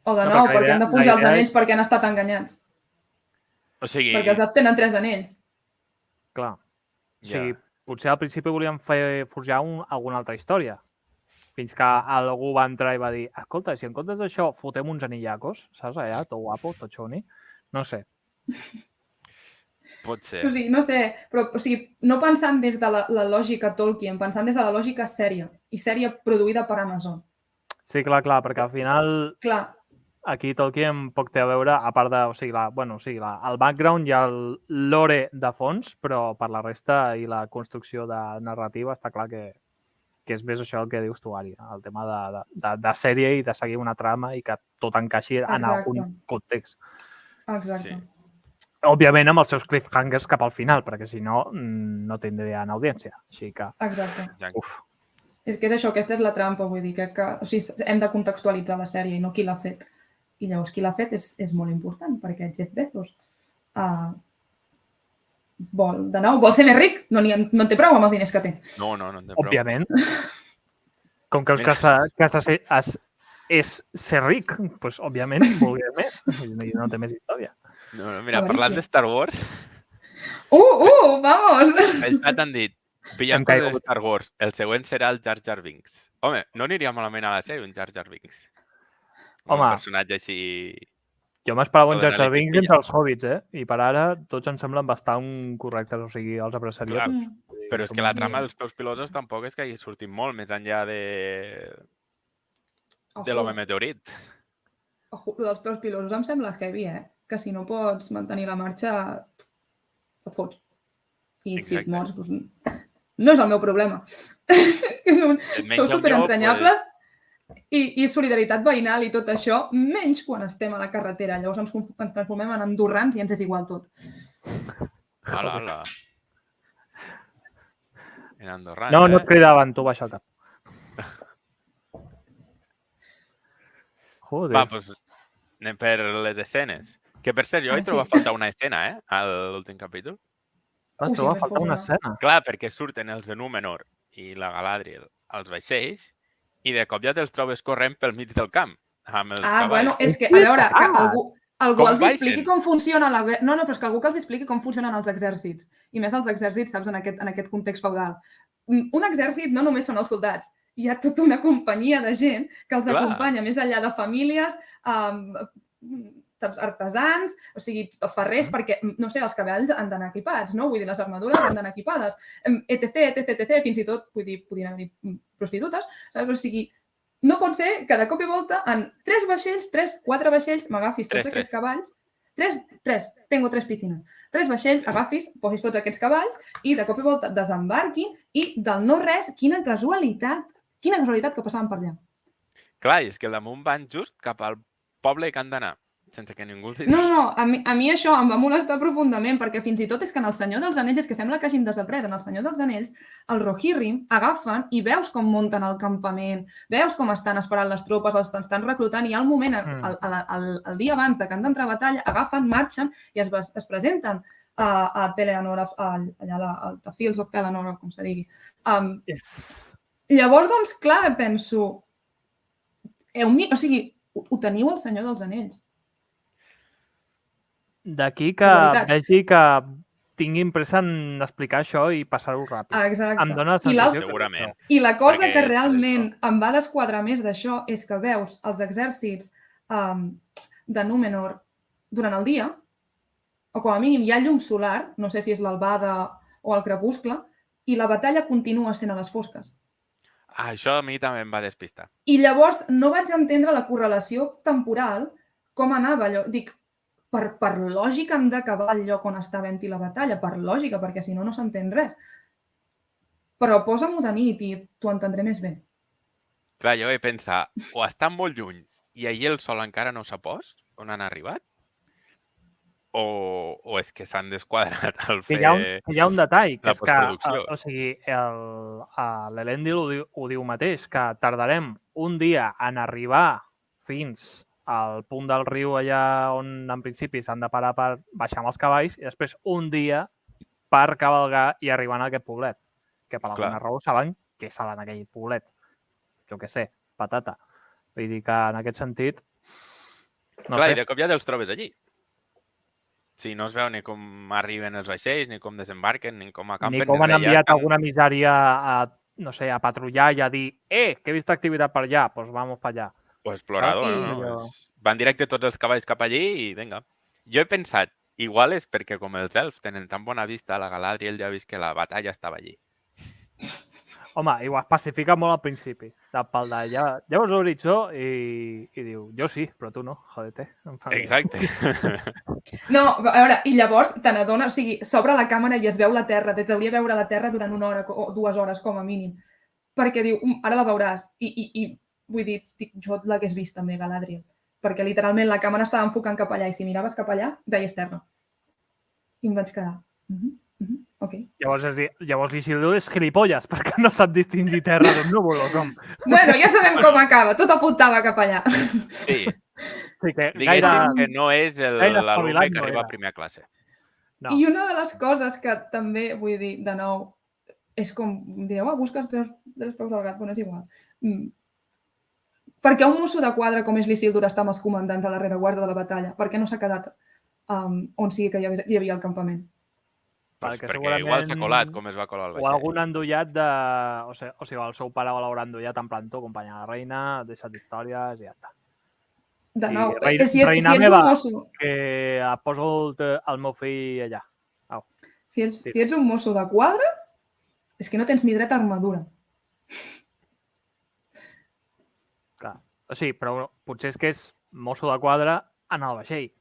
O de No, nou, perquè la perquè han de idea- forjar la els idea anells perquè han estat enganyats. O sigui... Perquè els elfs tenen 3 anells. Clar. O Ja. sigui, potser al principi volíem forjar alguna altra història. Fins que algú va entrar i va dir escolta, si en comptes d'això fotem uns anillacos, saps, allà, tot guapo, tot xoni. No sé. Pot ser. O sigui, no sé, però o sigui, no pensant des de la lògica Tolkien, pensant des de la lògica sèria, i sèrie produïda per Amazon. Sí, clar, perquè al final Clar, aquí Tolkien poc té a veure, a part de, el background i el lore de fons, però per la resta i la construcció de narrativa està clar que és més això el que dius tu, Ari, el tema de sèrie i de seguir una trama i que tot encaixi en algun context. exacte. Sí. Òbviament amb els seus cliffhangers cap al final, perquè si no, no tindrien audiència. Així que, Exacte. uf. És que és això, aquesta és la trampa, vull dir, crec que o sigui, hem de contextualitzar la sèrie i no qui l'ha fet. I llavors qui l'ha fet és molt important, perquè Jeff Bezos vol ser més ric, no en té prou amb els diners que té. No en té prou. Òbviament. Com creus que és ser ric? Doncs, òbviament, volia més. I no té més història. No, mira, parlant de Star Wars, Vamos! el chat han dit, pillant Em caigo. coses de Star Wars, el següent serà el Jar Jar Binks. Home, no aniria malament a la sèrie, un Jar Jar Binks. Home. Un personatge així... Jo m'esperava un Poden Jar Jar elegir Binks entre els hobbits, i per ara tots em semblen bastant correctes, o sigui, els apreciaria Clar. tots. Però és que la trama dels peus pilosos tampoc és que hagi sortit molt, més enllà de l'home meteorit. Ojo, lo dels peus pilosos em sembla heavy, que si no pots mantenir la marxa, et fots. I si et Exacte. mors, doncs, no és el meu problema. Sou superentranyables i solidaritat veïnal i tot això, menys quan estem a la carretera. Llavors ens transformem en andorrans i ens és igual tot. Hola. En andorrans, No et cridaven, tu baixa el cap. Joder. Va, doncs anem per les escenes. Que per cert, jo he trobat faltar una escena, a l'últim capítol. Vas trobar a faltar una escena. Clar, perquè surten els de Númenor i la Galadriel als vaixells i de cop ja te'ls trobes corrent pel mig del camp amb els cavalls. Bueno, és que, a veure, que algú Com els baixen? expliqui com funciona la... No, però és que algú que els expliqui com funcionen els exèrcits. I més els exèrcits, saps, en aquest context feudal. Un exèrcit no només són els soldats, hi ha tota una companyia de gent que els acompanya més enllà de famílies, saps, artesans, o sigui, ferrers, perquè, no sé, els cavalls han d'anar equipats, no? Vull dir, les armadures han d'anar equipades, etc, fins i tot, vull dir, podien haver prostitutes, saps? O sigui, no pot ser que de cop i volta en 3 vaixells, 4 vaixells, m'agafis tots aquests cavalls, 3, tengo 3 piscines, 3 vaixells, agafis, posis tots aquests cavalls i de cop i volta desembarquin i del no res, quina casualitat que passaven per allà. Clar, és que damunt van just cap al poble que han d'anar. sense que ningú els No, a mi això em va molestar profundament, perquè fins i tot és que en El Senyor dels Anells, és que sembla que hagin desaprès, en El Senyor dels Anells, el Rohirrim agafen i veus com munten el campament, veus com estan esperant les tropes, els estan reclutant, i hi ha un moment, el dia abans de que han d'entrar a batalla, agafen, marxen i es presenten a Pelennor, allà a Fields of Pelennor, com se digui. Llavors, doncs, clar, penso... O sigui, ho teniu El Senyor dels Anells. D'aquí que vegi que tinguin pressa en explicar això i passar-ho ràpid. Exacte. Em dóna la sensació segurament. I la cosa que realment em va desquadrar més d'això és que veus els exèrcits de Númenor durant el dia, o com a mínim hi ha llum solar, no sé si és l'albada o el crepuscle, i la batalla continua sent a les fosques. Això a mi també em va despistar. I llavors no vaig entendre la correlació temporal, com anava allò. Dic, per lògica hem d'acabar el lloc on està havent-hi la batalla, per lògica, perquè si no, no s'entén res. Però posa-m'ho de nit i t'ho entendré més bé. Clar, jo vaig pensar, o estan molt lluny i ahir el sol encara no s'ha post, on han arribat, o és que s'han desquadrat al fer hi ha un detall, que la és que postproducció. o sigui, l'Elendil ho diu mateix, que tardarem un dia en arribar fins al punt del riu allà on en principi s'han de parar per baixar amb els cavalls i després un dia per cavalgar i arribar a aquest poblet, que per alguna raó saben que serà en aquell poblet. Jo què sé, patata. Vull dir que en aquest sentit... Clar, i de cop ja te'ls trobes allí. Si no es veu ni com arriben els vaixells, ni com desembarquen, ni com acampen... Ni com han enviat alguna misèria a, no sé, a patrullar i a dir que he vist activitat per allà, doncs vamos per allà. O explorador, no? Van directe tots els cavalls cap allí i vinga. Jo he pensat, igual és perquè com els elfs tenen tan bona vista, la Galadriel ja ha vist que la batalla estava allí. Home, i ho especifica molt al principi. Pel d'allà, ja veus l'horitzó i diu, jo sí, però tu no, jodete. Exacte. No, a veure, i llavors te n'adones, o sigui, s'obre la càmera i es veu la Terra, t'hauria veure la Terra durant 1 hora o 2 hores com a mínim, perquè diu, ara la veuràs, i vull dir, jo l'hagués vist també, Galadriel, perquè literalment la càmera estava enfocant cap allà i si miraves cap allà, veies terra. I em vaig quedar, ok. Llavors l'Isildur és gilipolles, perquè no sap distingir terra d'un núvol o com. Bueno, ja sabem com acaba, tot apuntava cap allà. Sí. Diguéssim que no és l'alumne que arriba a primera classe. I una de les coses que també, vull dir, de nou, és com, direu, busca els tres peus del gat, però no és igual. Per què un mosso de quadre com és l'Isildur està amb els comandants a la rereguarda de la batalla? Per què no s'ha quedat on sigui que hi havia el campament? Perquè igual s'ha colat com es va colar el vaixell. O algun endollat de... O sigui, el seu pare l'haurà endollat en plantó, acompanyar la reina, deixat històries i ja està. De nou, si ets un mosso... Que poso el meu fill allà. Si ets un mosso de quadre, és que no tens ni dret a armadura. Clar. O sigui, però potser és que és mosso de quadre en el vaixell.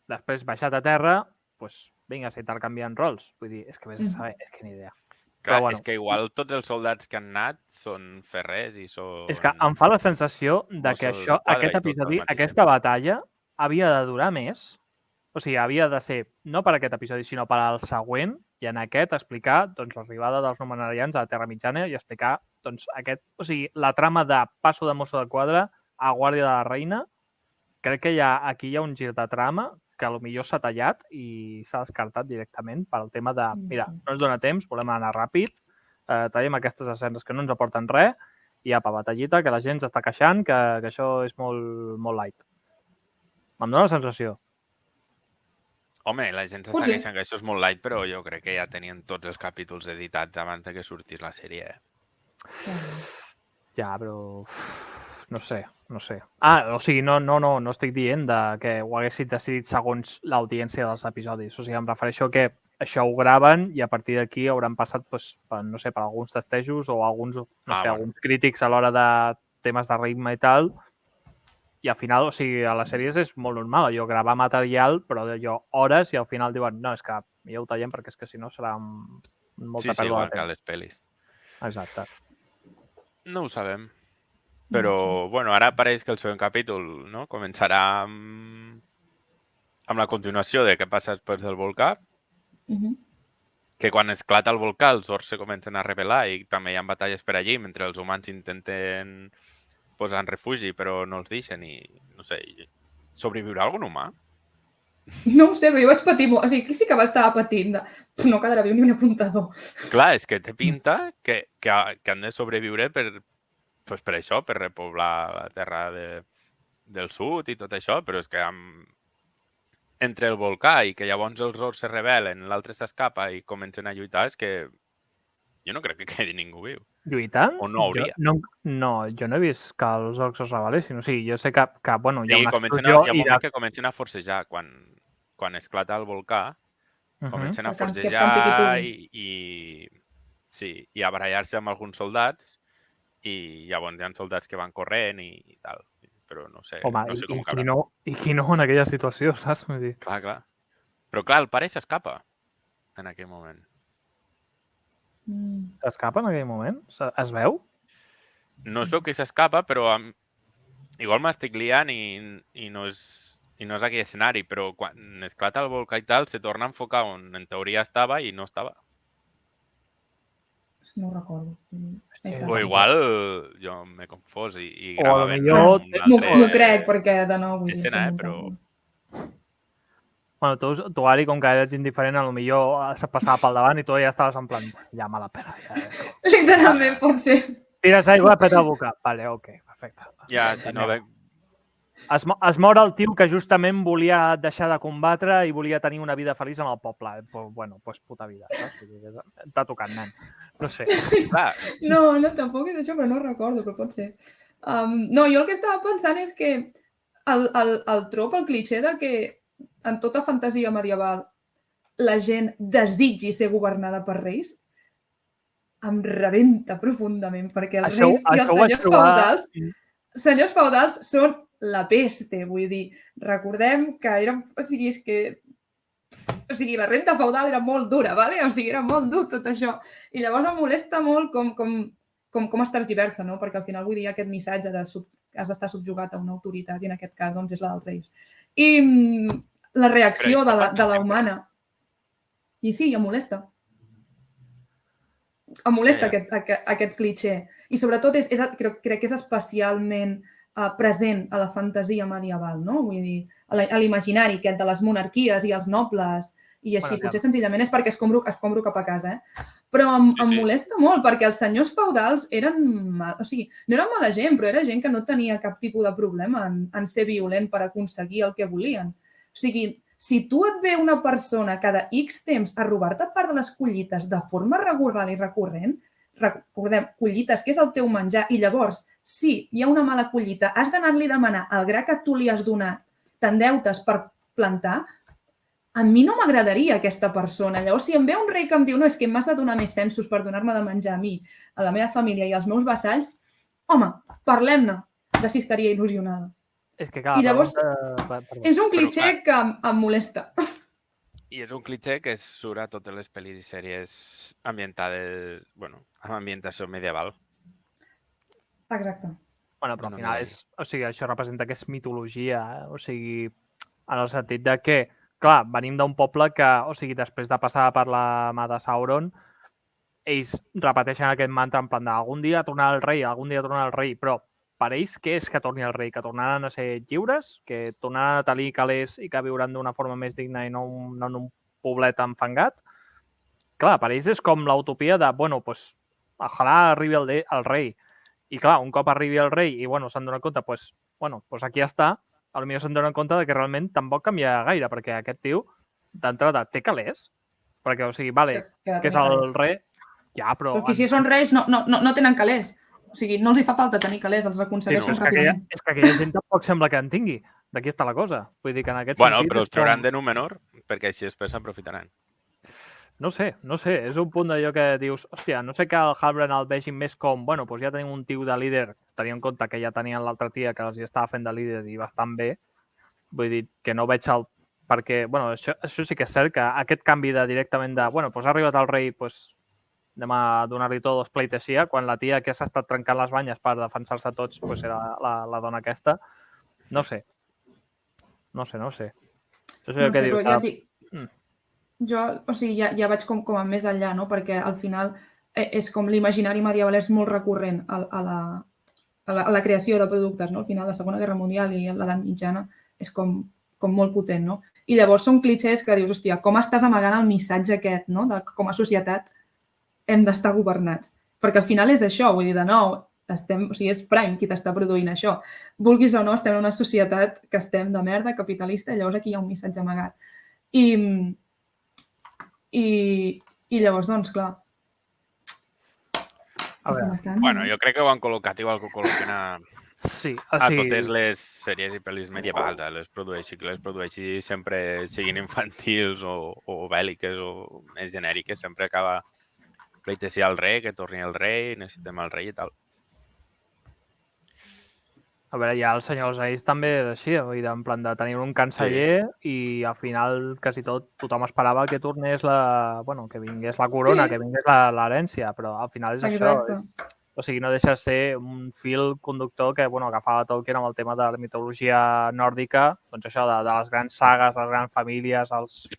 Després, baixat a terra, doncs vinga, s'intercanvien rols. Vull dir, és que vés a saber, és que ni idea. Clar, és que igual tots els soldats que han anat són ferrers i són... És que em fa la sensació de que aquest episodi, aquesta batalla, havia de durar més. O sigui, havia de ser, no per aquest episodi, sinó per al següent, i en aquest explicar l'arribada dels Númenorians a la Terra Mitjana i explicar la trama de passo de mosso de quadre a guàrdia de la reina. Crec que aquí hi ha un gir de trama que potser s'ha tallat i s'ha descartat directament pel tema de, mira, no ens dona temps, volem anar ràpid, tallem aquestes escenes que no ens aporten res i apa, batallita, que la gent s'està queixant, que això és molt light. Em dona la sensació. Home, la gent s'està queixant que això és molt light, però jo crec que ja tenien tots els capítols editats abans de que sortís la sèrie. Ja, però... No sé. O sigui, no estic dient que ho haguessin decidit segons l'audiència dels episodis. O sigui, em refereixo que això ho graven i a partir d'aquí hauran passat, no sé, per alguns testejos o alguns crítics a l'hora de temes de ritme i tal. I al final, o sigui, a les sèries és molt normal. Allò, gravar material, però d'allò hores i al final diuen, no, és que ja ho tallem perquè és que si no serà molta pèrdua de temps. Sí, igual que a les pel·lis. Exacte. No ho sabem. Però, bueno, ara pareix que el següent capítol començarà amb amb la continuació de què passa després del volcà, Mhm. que quan esclata el volcà els orcs se comencen a rebel·lar i també hi ha batalles per allí mentre els humans intenten posar en refugi però no els deixen i, no sé, sobreviurà algun humà? No ho sé, però jo vaig patir molt. O sigui, aquí sí que va estar patint de... No quedarà viu ni un apuntador. Clar, és que té pinta que han de sobreviure per això, per repoblar la terra del sud i tot això, però és que entre el volcà i que llavors els orcs se rebel·len, l'altre s'escapa i comencen a lluitar, és que jo no crec que quedi ningú viu. Lluitant? O no hauria. No, jo no he vist que els orcs es rebel·lessin. O sigui, jo sé que bueno, hi ha Sí, una hi ha explosió un moment que comencen a forcejar. Quan esclata el volcà, comencen a Que campi qui forcejar pugui. i a barallar-se amb alguns soldats i llavors hi ha soldats que van corrent i tal. Però no sé, Home, no sé com i acabarà. qui no en aquella situació, saps? Vull dir, Clar. Però clar, el pare s'escapa en aquell moment. s'escapa en aquell moment? Es veu? No es veu que s'escapa, però igual m'estic liant i no és aquell escenari, però quan esclata el volcà i tal, se torna a enfocar on en teoria estava i no estava. No ho recordo. O igual jo m'he confós i O gravaven potser M'ho crec, perquè de nou... Vull dir, escena, però... Bueno, tu, Ari, com que eres indiferent, potser se passava pel davant i tu ja estaves en plan, ja me la pela. Ja. Literalment, pot ser. Tires aigua, peta el boca. Vale, ok, perfecte. Ja, si no ve... Es mor el tio que justament volia deixar de combatre i volia tenir una vida feliç en el poble. Bueno, pues puta vida, saps? T'ha tocat, nen. No sé. Sí. Clar, No, tampoc és això, però no ho recordo, però pot ser. No, jo el que estava pensant és que el trop, el cliché de que en tota fantasia medieval la gent desitgi ser governada per reis, em rebenta profundament, perquè els reis i els senyors feudals són la peste, vull dir. Recordem que eren... O sigui, la renta feudal era molt dura, ¿vale? O sigui, era molt dur tot això. I llavors em molesta molt com es tergiversa, no? Perquè al final vull dir aquest missatge de has d'estar subjugat a una autoritat i en aquest cas doncs és la dels reis. I la reacció de la humana. I sí, em molesta. Em molesta aquest cliché. I sobretot crec que és especialment present a la fantasia medieval, no? Vull dir, a l'imaginari aquest de les monarquies i els nobles i així. Potser senzillament és perquè escombro cap a casa, Però em molesta molt perquè els senyors feudals eren... O sigui, no eren mala gent, però era gent que no tenia cap tipus de problema en ser violent per aconseguir el que volien. O sigui, si tu et ve una persona cada X temps a robar-te part de les collites de forma regular i recurrent, recordem, collites, que és el teu menjar, i llavors, si hi ha una mala collita, has d'anar-li a demanar el gra que tu li has donat, t'endeutes per plantar, a mi no m'agradaria aquesta persona. Llavors, si em ve un rei que em diu no, és que m'has de donar més censos per donar-me de menjar a mi, a la meva família i als meus vassalls, home, parlem-ne de si estaria il·lusionada. És que, clar, I llavors, és un cliché que em molesta. I és un cliché que surt a totes les pel·lis i sèries ambientades, bueno, amb ambientació medieval. Exacte. Bueno, però al final això representa que és mitologia, o sigui, en el sentit de que, clar, venim d'un poble que, o sigui, després de passar per la mà de Sauron, ells repeteixen aquest mantra en plan d'algun dia tornarà el rei, però per ells què és que torni el rei? Que tornaran a ser lliures? Que tornaran a tenir calés i que viuran d'una forma més digna i no en un poblet enfangat? Clar, per ells és com l'utopia de, bueno, doncs, ojalà arribi el rei. I clar, un cop arribi el rei i, bueno, s'han donat compte, doncs aquí està, potser s'han donat compte que realment tampoc canvia gaire, perquè aquest tio, d'entrada, té calés? Perquè, o sigui, vale, que és el rei... Ja, però... Però que si són reis no tenen calés. O sigui, no els hi fa falta tenir calés, els aconsegueixen ràpidament. És que aquella gent tampoc sembla que en tingui. D'aquí està la cosa. Vull dir que en aquest sentit... Bueno, sentit... però els trauran de Númenor, perquè així després s'aprofitaran. No sé. És un punt d'allò que dius, hòstia, no sé que el Halbrand el vegin més com, bueno, doncs ja tenim un tio de líder, tenint en compte que ja tenien l'altra tia que els hi estava fent de líder i bastant bé. Vull dir que no veig el... Perquè, bueno, això sí que és cert, que aquest canvi de directament de, bueno, doncs ha arribat el rei, doncs anem a donar-li tots pleitessia, quan la tia que s'ha estat trencant les banyes per defensar-se tots era la dona aquesta. No sé. Això és el que dius. Però ja et dic, jo, o sigui, ja vaig com a més enllà, no? Perquè al final és com l'imaginari medieval és molt recurrent a la creació de productes, no? Al final, la Segona Guerra Mundial i l'edat mitjana és com molt potent, no? I llavors són clichés que dius, hòstia, com estàs amagant el missatge aquest, no? De com a societat hem d'estar governats. Perquè al final és això, vull dir, de nou, o sigui, és Prime qui t'està produint això. Vulguis o no, estem en una societat que estem de merda, capitalista, i llavors aquí hi ha un missatge amagat. I llavors, doncs, clar. Bueno, jo crec que ho han col·locat igual que ho col·loquen a totes les sèries i pel·lis medievals. Que les produeixi sempre siguin infantils o bèl·liques o més genèriques. Sempre acaba pleitesar el rei, que torni el rei, necessitem el rei i tal. A veure, ja el Senyor dels Anells també és així, en plan de tenir un canceller i al final quasi tothom esperava que tornés que vingués la corona, que vingués l'herència, però al final és això. O sigui, no deixa de ser un fil conductor que agafava Tolkien amb el tema de la mitologia nòrdica, doncs això, de les grans sagues, les grans famílies, els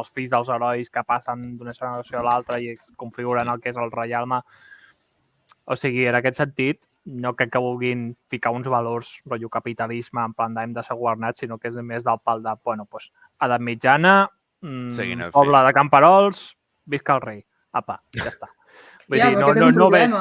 fills dels herois que passen d'una generació a l'altra i configuren el que és el reialme. O sigui, en aquest sentit, no crec que vulguin ficar uns valors, rotllo capitalisme, en plan d'hem de ser governats, sinó que és més del pal de, edat mitjana, poble de camperols, visca el rei. Apa, ja està. Vull dir, no veig...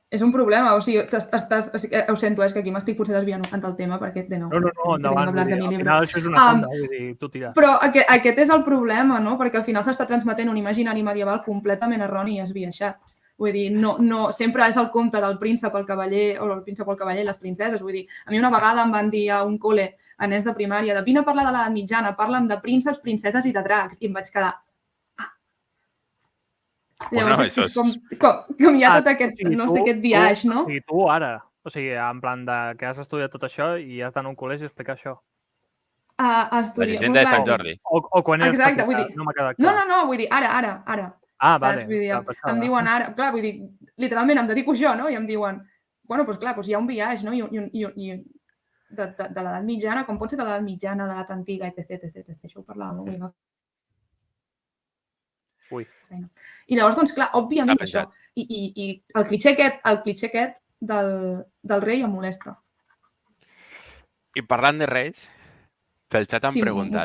És un problema, o sigui, ho sento, és que aquí m'estic potser desviant del tema perquè de nou. No, al final això és una fonda, vull dir, tu tira. Però aquest és el problema, no? Perquè al final s'està transmetent un imaginari medieval completament erroni i esbiaixat. Vull dir, no, sempre és el conte del príncep, el cavaller, o el príncep o el cavaller i les princeses. Vull dir, a mi una vegada em van dir a un col·le, a nens de primària, de vine a parlar de l'edat mitjana, parla'm de prínceps, princeses i de dracs. I em vaig quedar... Llavors és com hi ha tot aquest, no sé, aquest biaix, no? O sigui, tu ara, o sigui, en plan que has estudiat tot això i has d'anar a un col·legi a explicar això. La llegenda de Sant Jordi. O quan eres petita, vull dir, no m'ha quedat clar. No, vull dir, ara. Ah, vale. Vull dir, em diuen ara, clar, vull dir, literalment em dedico jo, no? I em diuen, doncs clar, hi ha un biaix, no? I de l'edat mitjana, com pot ser de l'edat mitjana, de l'edat antiga, etc. Això ho parlàvem, no? Ui. I llavors, doncs clar, òbviament això. I el cliché aquest del rei em molesta. I parlant de reis, pel xat han preguntat.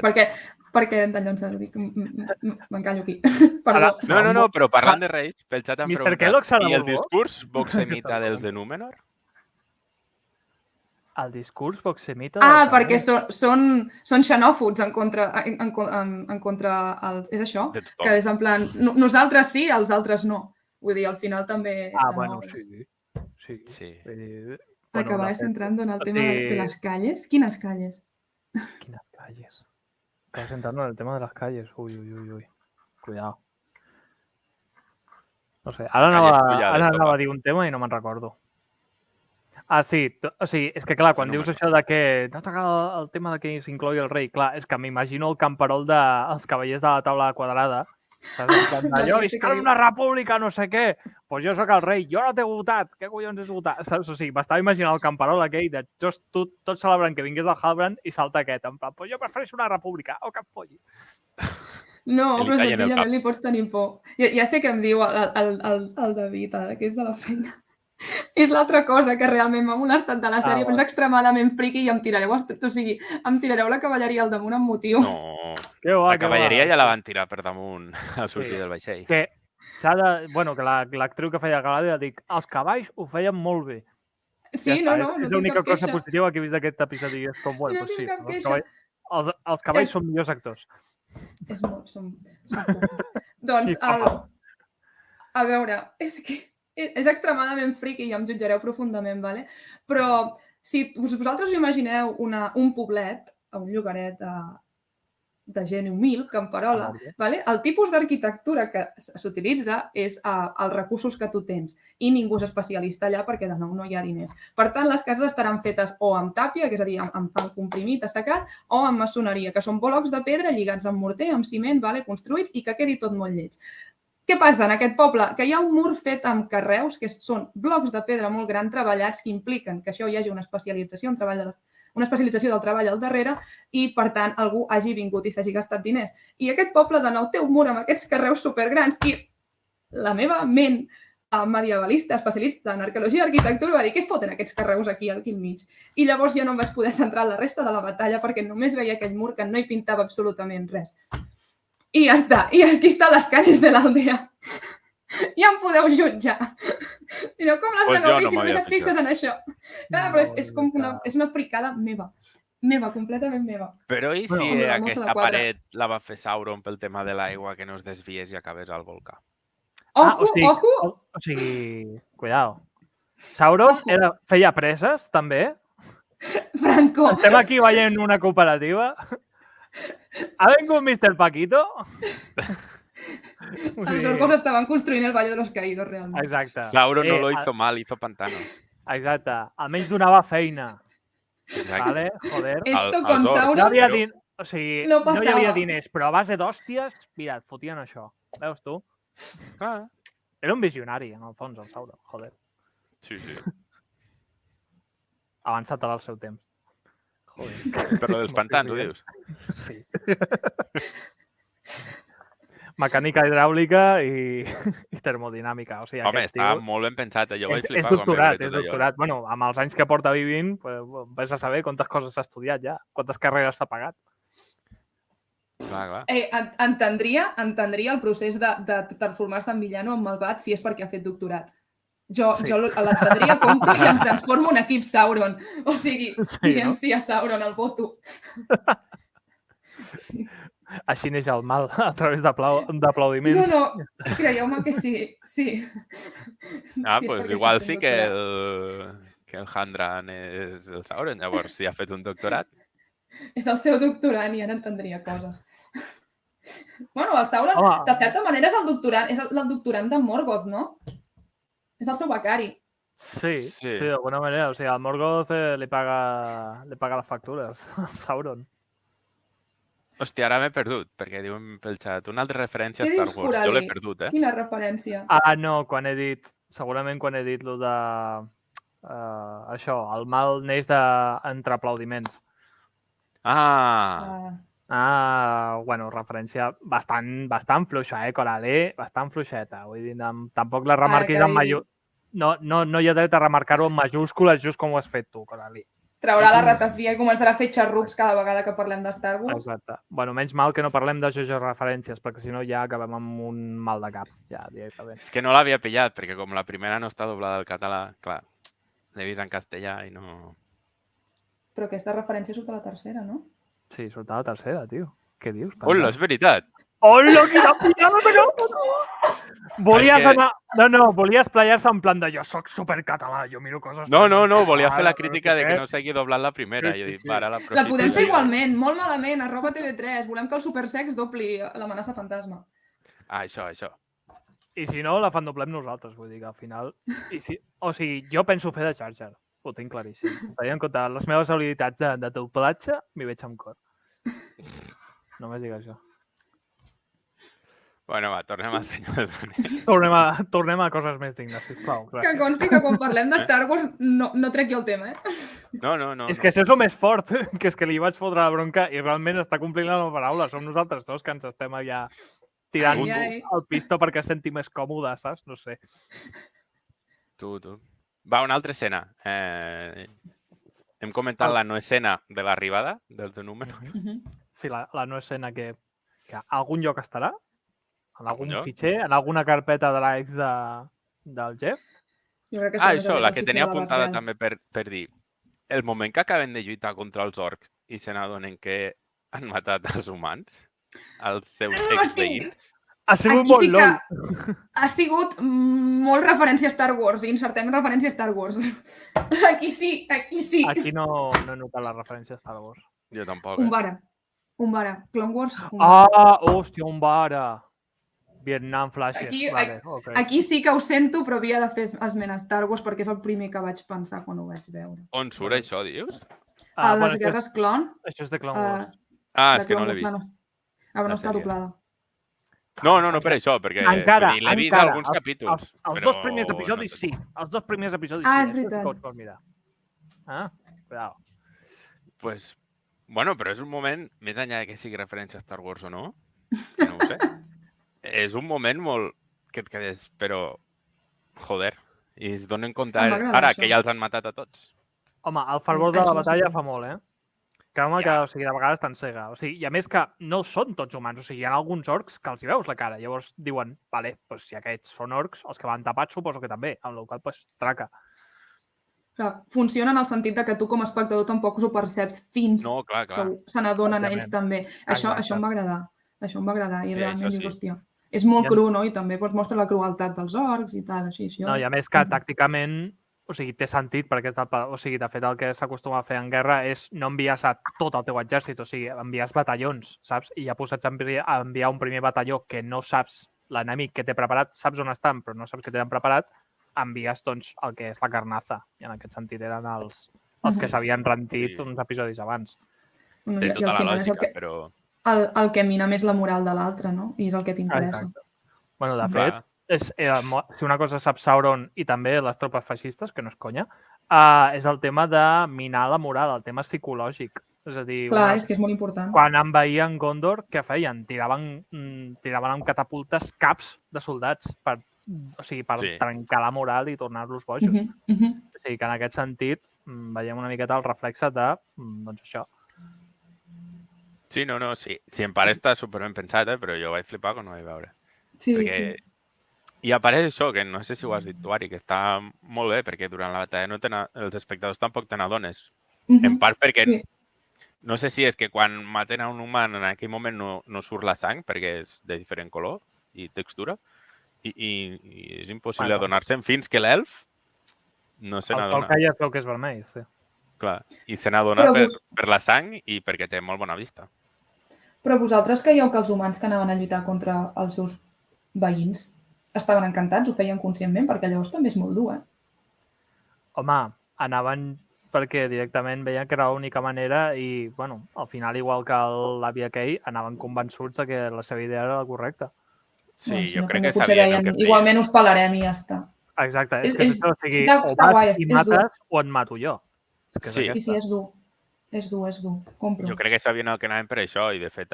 Perquè d'allò ens dic, m'encallo aquí. Perdó. No, però parlant de reis, pel xat han preguntat. I el Borbó? discurs voxemita dels de Númenor? El discurs voxemita... perquè són xenòfobs en contra és això? Que és en plan, nosaltres sí, els altres no. Vull dir, al final també... bueno, sí. Acabàs entrando en el tema de les calles. Quines calles? Quines calles? Acabàs entrando en el tema de les calles. Ui. Cuidado. No sé, ara anava a dir un tema i no me'n recordo. Sí. O sigui, és que clar, quan dius això de que no t'agrada el tema de que s'inclogui el rei, clar, és que m'imagino el camperol dels cavallers de la taula quadrada. Allò, és que una república, no sé què. Doncs jo sóc el rei, jo no t'he votat. Què collons és votar? O sigui, m'estava imaginant el camperol aquell de tots celebrant que vingués el Halbrand i salta aquest. En plan, jo prefereixo una república. Oh, que em folli. No, però senzillament li pots tenir por. Ja sé que em diu el David, ara, que és de la feina. És l'altra cosa que realment m'ha molestat de la sèrie, però és extremadament friqui i em tirareu la cavalleria al damunt amb motiu. No, la cavalleria ja la van tirar per damunt al sortir del vaixell. Que que l'actriu que feia Galadriel ha dit els cavalls ho feien molt bé. Sí, no és l'única cosa positiva que he vist d'aquest episodi. És com, bueno, sí, els cavalls són millors actors. Són doncs, a veure, és que és extremadament friqui i em jutjareu profundament, ¿vale? Però si vosaltres us imagineu un poblet, un llogaret de gent humil, camperola, ¿vale? El tipus d'arquitectura que s'utilitza és els recursos que tu tens i ningú és especialista allà perquè de nou no hi ha diners. Per tant, les cases estaran fetes o amb tàpia, que és a dir, amb fang comprimit, assecat, o amb maçoneria, que són blocs de pedra lligats amb morter, amb ciment, ¿vale? Construïts i que quedi tot molt lleig. Què passa en aquest poble? Que hi ha un mur fet amb carreus, que són blocs de pedra molt gran treballats que impliquen que això hi hagi una especialització, un treball una especialització del treball al darrere i, per tant, algú hagi vingut i s'hagi gastat diners. I aquest poble de nou té un mur amb aquests carreus supergrans i la meva ment medievalista, especialista en arqueologia i arquitectura, va dir, què foten aquests carreus aquí al mig? I llavors jo no em vaig poder centrar en la resta de la batalla perquè només veia aquell mur que no hi pintava absolutament res. I ja està. I aquí estan les calles de l'aldea. Ja em podeu jutjar. Però com les negueu si només et fixes en això? Clar, però és una fricada meva. Meva, completament meva. Però i si aquesta paret la va fer Sauron pel tema de l'aigua, que no es desvies i acabes al volcà? Ojo, ojo! O sigui, cuidado. Sauron feia preses, també. Franco! Estem aquí veient una cooperativa. ¿Ha vingut Mr. Paquito? Els orcos estaven construint el Valle de los Caídos, realment. Exacte. Sauron no lo hizo mal, hizo pantanos. Exacte. Almenys donava feina. Exacte. Vale, joder. Esto con Sauron no havia o sigui, no hi havia diners, però a base d'hòsties, mira, et fotien això. Veus tu? Ah. Era un visionari, en el fons, el Sauron, joder. Sí, sí. Avançat al seu temps. Joder. Per lo dels pantans, ho dius? Sí. Mecànica hidràulica i termodinàmica. O sigui, home, està molt ben pensat. Jo vaig flipar és doctorat, és doctorat. Bueno, amb els anys que porta vivint, vas a saber quantes coses s'ha estudiat ja, quantes carreres s'ha pagat. Clar. Entendria el procés de transformar-se en villano en malvat si és perquè ha fet doctorat. Jo l'entendria, compro i em transformo en equip Sauron. O sigui, diem sí a Sauron, el voto. Sí. Així neix el mal, a través d'aplaudiments. No, creieu-me que sí. Pues igual sí que el Handran és el Sauron, llavors si ha fet un doctorat. És el seu doctorant i ara entendria coses. Bueno, el Sauron, de certa manera, és el doctorant de Morgoth, no? És el seu becari. Sí, d'alguna manera. O sigui, al Morgoth li paga les factures, al Sauron. Hòstia, ara m'he perdut, perquè diuen pel xat una altra referència a Star Wars. Jo l'he perdut, Quina referència? No, segurament quan he dit lo de... això, el mal neix entre aplaudiments. Bueno, referència bastant fluixa, Coralie? Bastant fluixeta. Vull dir, tampoc la remarquis en majúscules. No hi ha dret a remarcar-ho en majúscules just com ho has fet tu, Coralie. Traurà la ratafia i començarà a fer xarrups cada vegada que parlem de Star Wars. Exacte. Bueno, menys mal que no parlem de jojo referències, perquè si no ja acabem amb un mal de cap. Ja, directament. És que no l'havia pillat, perquè com la primera no està doblada al català, clar, l'he vist en castellà i no... Però aquesta referència surt a la tercera, no? Sí, surt a la tercera, tio. Què dius? Hola, és veritat. Hola, quina pillada, però... Volies anar... No, volia esplaiar-se en plan de jo soc supercatalà, jo miro coses... No, volia fer la crítica de que no s'hagi doblat la primera. I he dit, ara la La podem fer igualment, molt malament, @TV3. Volem que el Supersex dobli l'amenaça fantasma. Això. I si no, la fan doblem nosaltres, vull dir que al final... O sigui, jo penso fer de Jar Jar. Ho tinc claríssim. Tenint en compte les meves habilitats de doblatge, m'hi veig amb cor. Només dic això. Bueno, va, tornem al Senyor dels Anells. Tornem a coses més dignes, sisplau. Que consti que quan parlem de Star Wars no trec jo el tema, No. És que això és el més fort, que és que li vaig fotre la bronca i realment està complint la meva paraula. Som nosaltres dos que ens estem allà tirant el pisto perquè es senti més còmode, saps? No sé. Tu. Va, una altra escena. Hem comentat la no escena de l'arribada dels de números. Sí, la no escena que a algun lloc estarà, en algun fitxer, en alguna carpeta de l'ex del Jeff. Això, la que tenia apuntada també per dir. El moment que acaben de lluitar contra els orcs i se n'adonen que han matat els humans, els seus ex-veïns. Ha sigut molt LOL. Ha sigut molt referència a Star Wars. Insertem referència a Star Wars. Aquí sí. Aquí no he notat la referència a Star Wars. Jo tampoc. Un vara. Clone Wars. Hòstia, un vara. Vietnam Flashes. Aquí sí que ho sento, però havia de fer esment a Star Wars perquè és el primer que vaig pensar quan ho vaig veure. On surt això, dius? A les Guerres Clon. Això és de Clone Wars. És que no l'he vist. No està doblada. No, per això, perquè l'he vist a alguns capítols. Els dos primers episodis sí. Els dos primers episodis sí. És veritat. Pots mirar. Cuidao. Pues, bueno, però és un moment, més enllà de que sigui referència a Star Wars o no, que no ho sé, és un moment molt que et quedes, però, joder, i es donen compte Em va agradar ara això. que ja els han matat a tots. Home, el fervor de la Això sí batalla que- fa molt, eh? Que, home, que, Ja. o sigui, de vegades t'encega. O sigui, i a més que no són tots humans. O sigui, hi ha alguns orcs que els hi veus la cara. Llavors diuen, vale, doncs si aquests són orcs, els que van tapats suposo que també. Amb la qual cosa, doncs, traca. Clar, funciona en el sentit de que tu com a espectador tampoc ho perceps fins No, clar, que clar. se n'adonen Òbviament. ells també. Això Exacte. em va agradar. Això em va agradar. I Sí, realment això dius, sí. hòstia, és molt I en- cru, no? I també doncs, mostra la crueltat dels orcs i tal, així. Això... No, i a més que tàcticament, o sigui, té sentit perquè o sigui, de fet el que s'acostuma a fer en guerra és no envies a tot el teu exèrcit, o sigui, envies batallons, saps? I ja posats a enviar un primer batalló que no saps l'enemic que té preparat, saps on estan, però no saps què tenen preparat, envies, doncs, el que és la carnaza. I en aquest sentit eren els que s'havien rentit Sí. uns episodis abans. Bueno, Té i tota al la final és lògica, el que, però... el que mina més la moral de l'altre, no? I és el que t'interessa. Exacte. Bueno, de Clar. fet, si una cosa sap Sauron i també les tropes feixistes, que no és conya, és el tema de minar la moral, el tema psicològic. És a dir, Clar, és que és molt important. quan envaïen Gondor, què feien? Tiraven amb catapultes caps de soldats per Sí. trencar la moral i tornar-los bojos. Mhm, mhm. O sigui que en aquest sentit veiem una miqueta el reflexe de doncs això. Sí, no, sí. Si en part està superben pensat, però jo vaig flipar quan ho vaig veure. Sí, Perquè... sí. I apareix això, que no sé si ho has dit tu, Ari, que està molt bé, perquè durant la batalla els espectadors tampoc te n'adones. Mhm. En part perquè Sí. no sé si és que quan maten a un humà en aquell moment no surt la sang, perquè és de diferent color i textura, i és impossible Bueno. adonar-se'n fins que l'elf no se El n'adona. Tolkien ja es veu que és vermell, sí. Clar. I se n'adona Però per la sang i perquè té molt bona vista. Però vosaltres creieu que els humans que anaven a lluitar contra els seus veïns estaven encantats, ho feien conscientment, perquè llavors també és molt dur, eh? Home, anaven perquè directament veien que era l'única manera i, bueno, al final, igual que l'àvia Kay, anaven convençuts de que la seva idea era la correcta. Sí, Bueno, si jo no, crec també que potser sabien el deien, que feien. igualment us pelarem i ja està. Exacte, És- és que és- això, o sigui, està- o està vas guai, i és dur. mates o et mato jo. És que és Sí. Sí, aquesta. és dur. És dur. Compro. Jo crec que sabien el que anaven per això i, de fet,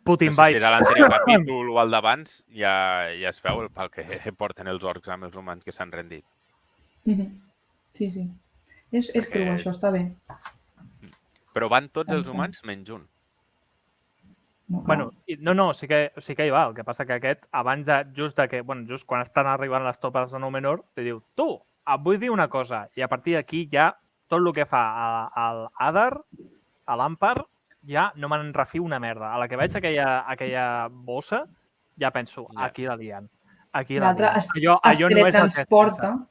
Putin no sé si vibes. era l'anterior capítol o el d'abans, ja es veu el pel que porten els orcs amb els humans que s'han rendit. Mhm. Sí. És Perquè- cru, això, està bé. Però van tots els Pensant. humans menys un. No, Bueno, no, sí que hi va. El que passa que aquest, abans de, just quan estan arribant les tropes de Númenor, te diu, tu, et vull dir una cosa. I a partir d'aquí ja tot el que fa al Adar, a l'Ampar, ja no me'n refio una merda. A la que veig aquella bossa, ja penso, Ja. aquí la lien. Aquí la l'altre lien. es no és el que es teletransporta. pensa.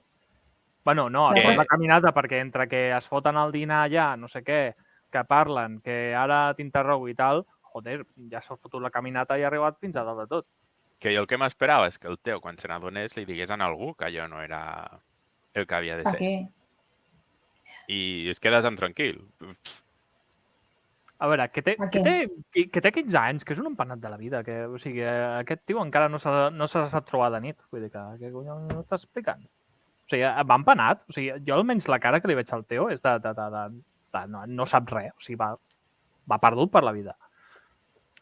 Bueno, no, L'altre es es- la caminata, perquè entre que es foten el dinar allà, no sé què, que parlen, que ara t'interrogo i tal, joder, ja s'ha fotut la caminata i ha arribat fins a dalt de tot. Que jo el que m'esperava és que el Teo, quan se n'adonés, li digués a algú que allò no era el que havia de Per ser. què? I es queda tan tranquil. A veure, que té, Per que què? té, que té 15 anys, que és un empanat de la vida, que, o sigui, aquest tio encara no se sap trobar de nit. Vull dir que collons no estàs explicant? O sigui, va empanat. O sigui, jo almenys la cara que li veig al Teo és de no sap res. O sigui, va perdut per la vida.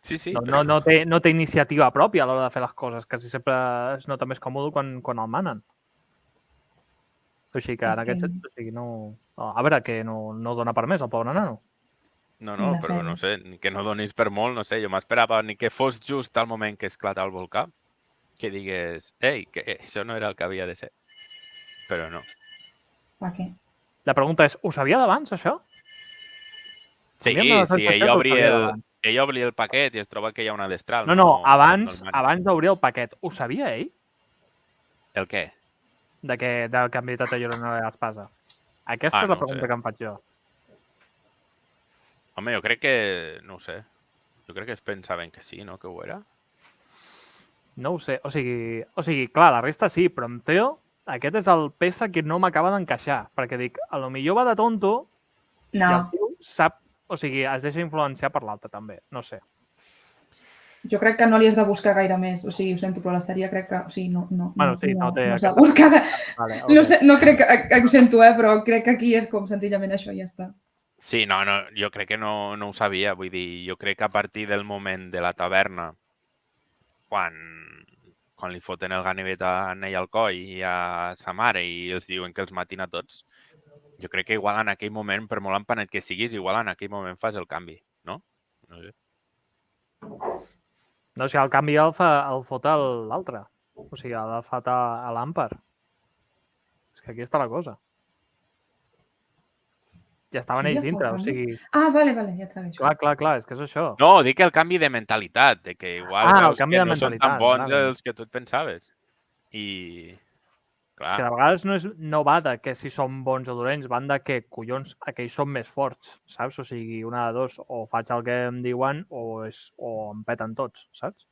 Sí, No té iniciativa pròpia a l'hora de fer les coses. Quasi sempre es nota més còmode quan el manen. O sigui que en aquest sentit, o sigui, no... A veure, que no dona per més el pobre nano. No, Ni la però sèrie. no sé, ni que no donis per molt, no sé, jo m'esperava ni que fos just al moment que esclata el volcà, que digués, ei, que això no era el que havia de ser. Però no. Per què? La pregunta és, ho sabia d'abans, això? Sí, A mi em dóna la sí, sensació que ho sabia d'abans. ell obri el paquet i es troba que hi ha una destral. No, abans el mani. d'obrir el paquet, ho sabia ell? El què? De que en veritat allò no era l'espasa? Aquesta és No la ho pregunta sé. que em faig jo. Home, jo crec que, no ho sé, jo crec que es pensaven que sí, no?, que ho era. No ho sé. O sigui, clar, la resta sí, però amb Teo, aquest és el peça que no m'acaba d'encaixar. Perquè dic, a lo millor va de tonto i el No, tio sap... O sigui, es deixa influenciar per l'altre, també. No sé. jo crec que no li has de buscar gaire més. O sigui, ho sento, però la sèrie crec que... O sigui, no Bueno, sí, no té s'ha de aquesta- buscar. Vale, No sé, no crec que... Ho sento, però crec que aquí és com senzillament això i ja està. Sí, no, jo crec que no ho sabia. Vull dir, jo crec que a partir del moment de la taverna, quan li foten el ganivet a ell al coll i a sa mare i els diuen que els matin a tots, jo crec que igual en aquell moment, per molt empanet que siguis, igual en aquell moment fas el canvi, no? No sé. No, el canvi el fot l'altre. O sigui, el fot a l'Ampar. És que aquí està la cosa. Ja estaven ells dintre, o sigui... Ah, vale, ja et segueixo. Clar, és que és això. No, dic el canvi de mentalitat, de que igual veus que no són tan bons els que tu et pensaves. I... Clar. És que de vegades no va de que si són bons o dolents, van de que, collons, aquells són més forts, saps? O sigui, una de dos, o faig el que em diuen o em peten tots, saps?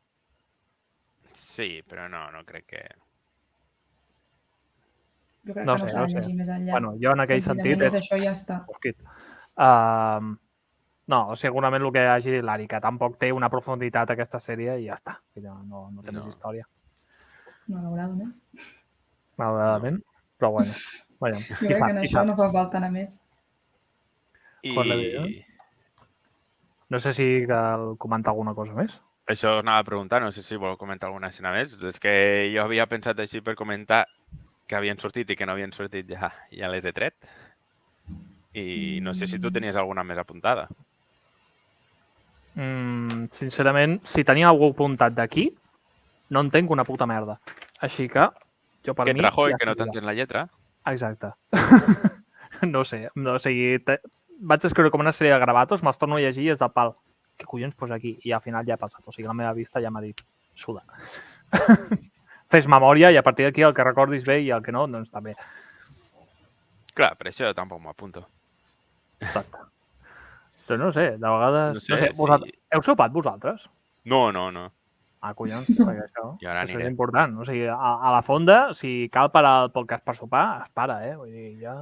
Sí, però no crec que... Jo crec que no s'ha de llegir més enllà. Bueno, jo en aquell sentit... És això i ja està. No, segurament el que hagi dit l'Ari, que tampoc té una profunditat aquesta sèrie i ja està. No té més història. Malauradament. Malauradament, però bueno. Jo crec que en això no fa falta anar més. No sé si cal comentar alguna cosa més. Això anava a preguntar, no sé si vol comentar alguna escena més. És que jo havia pensat així per comentar que havien sortit i que no havien sortit ja les he tret. I no sé si tu tenies alguna més apuntada. Sincerament, si tenia algú apuntat d'aquí, no entenc una puta merda. Així que, jo per mi... Que Rajoy, que no t'entén la lletra. Exacte. No sé, o sigui, vaig escriure com una sèrie de gravatos, me'ls torno a llegir i és del pal. Què collons posa aquí? I al final ja ha passat. O sigui, la meva vista ja m'ha dit, suda. Fes memòria i a partir d'aquí el que recordis bé i el que no, doncs també. Clar, per això tampoc m'apunto. Exacte. Doncs no sé, de vegades... No sé, vosaltres... Heu sopat vosaltres? No. Ah, collons, perquè això és important. O sigui, a la fonda, si cal parar el podcast per sopar, es para, eh? Vull dir, ja...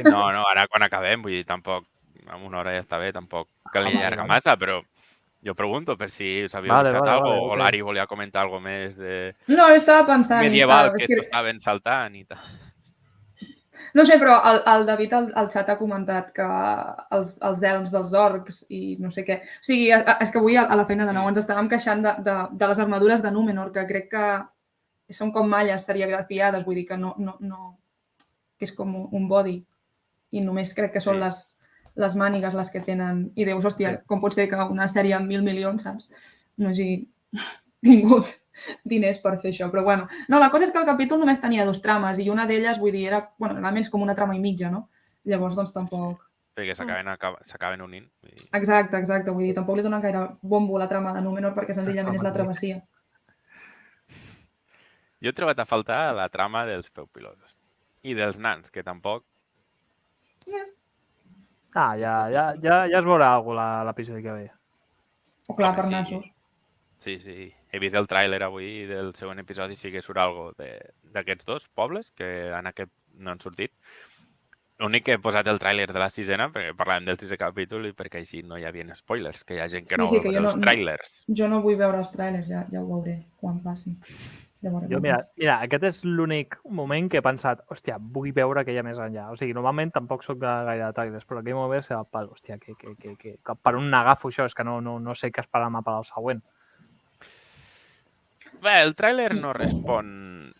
No, ara quan acabem, vull dir, tampoc, amb una hora ja està bé, tampoc cal allargar massa, però jo pregunto per si us havíeu deixat alguna cosa o l'Ari volia comentar alguna més de... No, estava pensant... medieval que estaven saltant i tal. No sé, però el David al xat ha comentat que els elms dels orcs i no sé què... O sigui, és que avui a la feina de nou ens estàvem queixant de les armadures de Númenor, que crec que són com malles serigrafiades, vull dir que no... que és com un body i només crec que són les mànigues les que tenen... I dius, hòstia, com pot ser que una sèrie amb 1.000 milions, saps? No hagi tingut diners per fer això, però bueno. No, la cosa és que el capítol només tenia 2 trames i una d'elles, vull dir, era, bueno, realment és com una trama i mitja, no? Llavors, doncs, tampoc... Perquè s'acaben unint. Exacte, vull dir, tampoc li donen gaire bombo a la trama de Númenor perquè senzillament és la travessia. Jo he trobat a faltar la trama dels peupilosos i dels nans, que tampoc... Ja es veurà alguna cosa l'episodi que ve. O clar, per nassos. Sí. He vist el tràiler avui del següent episodi, sí que surt alguna cosa d'aquests 2 pobles que en aquest no han sortit. L'únic que he posat el tràiler de la 6ena, perquè parlàvem del 6è capítol i perquè així no hi havia spoilers, que hi ha gent que no veu els tràilers. Jo no vull veure els tràilers, ja ho veuré quan passi. Mira, aquest és l'únic moment que he pensat, hòstia, vull veure que hi ha més enllà. O sigui, normalment tampoc soc gaire de tràilers, però aquell moment va ser pal, hòstia, que per on n'agafo això, és que no sé què esperar-me per al següent. Bé, el tràiler no respon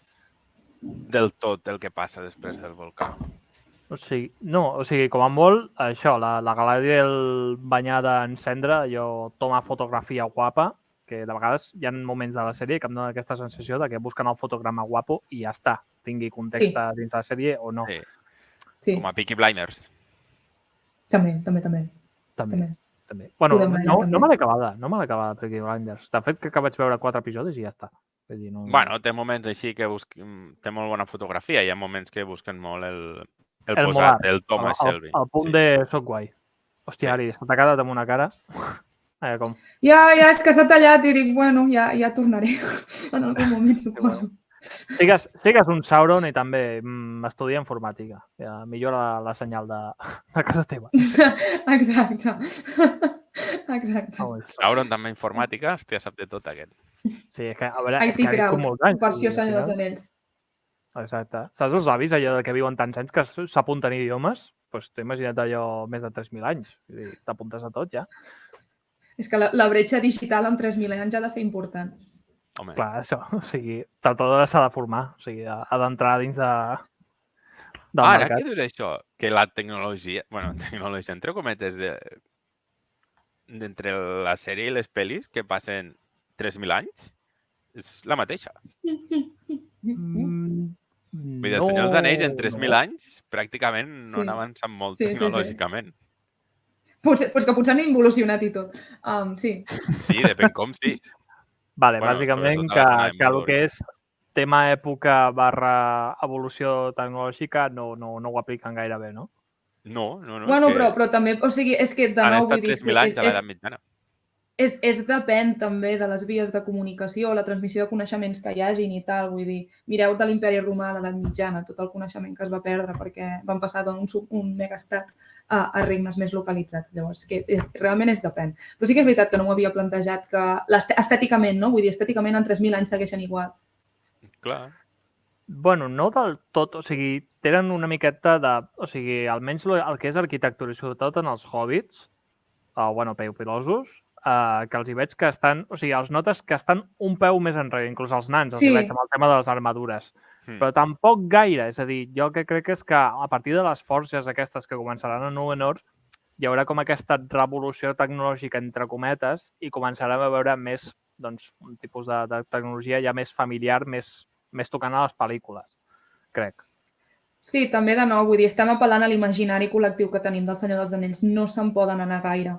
del tot el que passa després del volcà. O sigui, com a molt, això, la Galadriel banyada en cendra, allò toma fotografia guapa, que de vegades hi ha moments de la sèrie que em dona aquesta sensació de que busquen el fotograma guapo i ja està, tingui context dins de la sèrie o no. Sí. Com a Peaky Blinders. També. Bueno, no me l'he acabada, Peaky Blinders. De fet, crec que vaig veure 4 episodis i ja està. Bueno, té moments així que té molt bona fotografia, hi ha moments que busquen molt el posat, el Thomas Shelby. El punt de soc guai. Hòstia, Ari, s'ha quedat amb una cara... Com? Ja, és que s'ha tallat i dic, bueno, ja tornaré en algun moment, suposo. Sigues un Sauron i també estudia informàtica. Ja millora la senyal de casa teva. Exacte. Sauron també informàtica, hòstia, sap de tot aquest. Sí, és que, a veure... IT Crowd, versió Senyor dels Anells. Exacte. Saps els avis, allò que viuen tants anys que s'apunten idiomes? doncs t'ho imagina't allò més de 3.000 anys. Vull dir, t'apuntes a tot, ja. És que la bretxa digital amb 3.000 anys ha de ser important. Home, Clar, això, o sigui, tot s'ha de formar, o sigui, ha d'entrar dins del ara mercat. que dius això, que la tecnologia, tecnologia entre cometes, d'entre la sèrie i les pel·lis que passen 3.000 anys, és la mateixa. Vull dir, el Senyor dels Anells en 3.000 anys pràcticament no Sí. han avançat molt Sí, sí, sí. tecnològicament. Potser que potser han involucionat i tot. Sí. Sí, depèn com, sí. Vale, Bueno, bàsicament sobretot a la zona de que el Mordor. que és tema època / evolució tecnològica no ho apliquen gaire bé, no? No, Bueno, és que però també, o sigui, és que de han nou estat vull dir, és 3.000 que anys a l'edat mitjana. és depèn també de les vies de comunicació, la transmissió de coneixements que hi hagin i tal, vull dir, mireu de l'imperi romà a l'edat mitjana, tot el coneixement que es va perdre perquè van passar d'un megaestat a regnes més localitzats. Llavors, que realment depèn. Però sí que és veritat que no m'ho havia plantejat que estèticament, no? Vull dir, estèticament en 3.000 anys segueixen igual. Clar. Bueno, no del tot, o sigui, tenen una miqueta de... O sigui, almenys el que és arquitectura i sobretot en els hobbits, pilosos, que els hi veig que estan... O sigui, els notes que estan un peu més enrere, inclús els nans, els hi veig amb el tema de les armadures. Però tampoc gaire, és a dir, jo que crec és que a partir de les forges aquestes que començaran a Númenor, hi haurà com aquesta revolució tecnològica, entre cometes, i començarem a veure més, doncs, un tipus de tecnologia ja més familiar, més tocant a les pel·lícules, crec. Sí, també de nou, vull dir, estem apel·lant a l'imaginari col·lectiu que tenim del Senyor dels Anells. No se'n poden anar gaire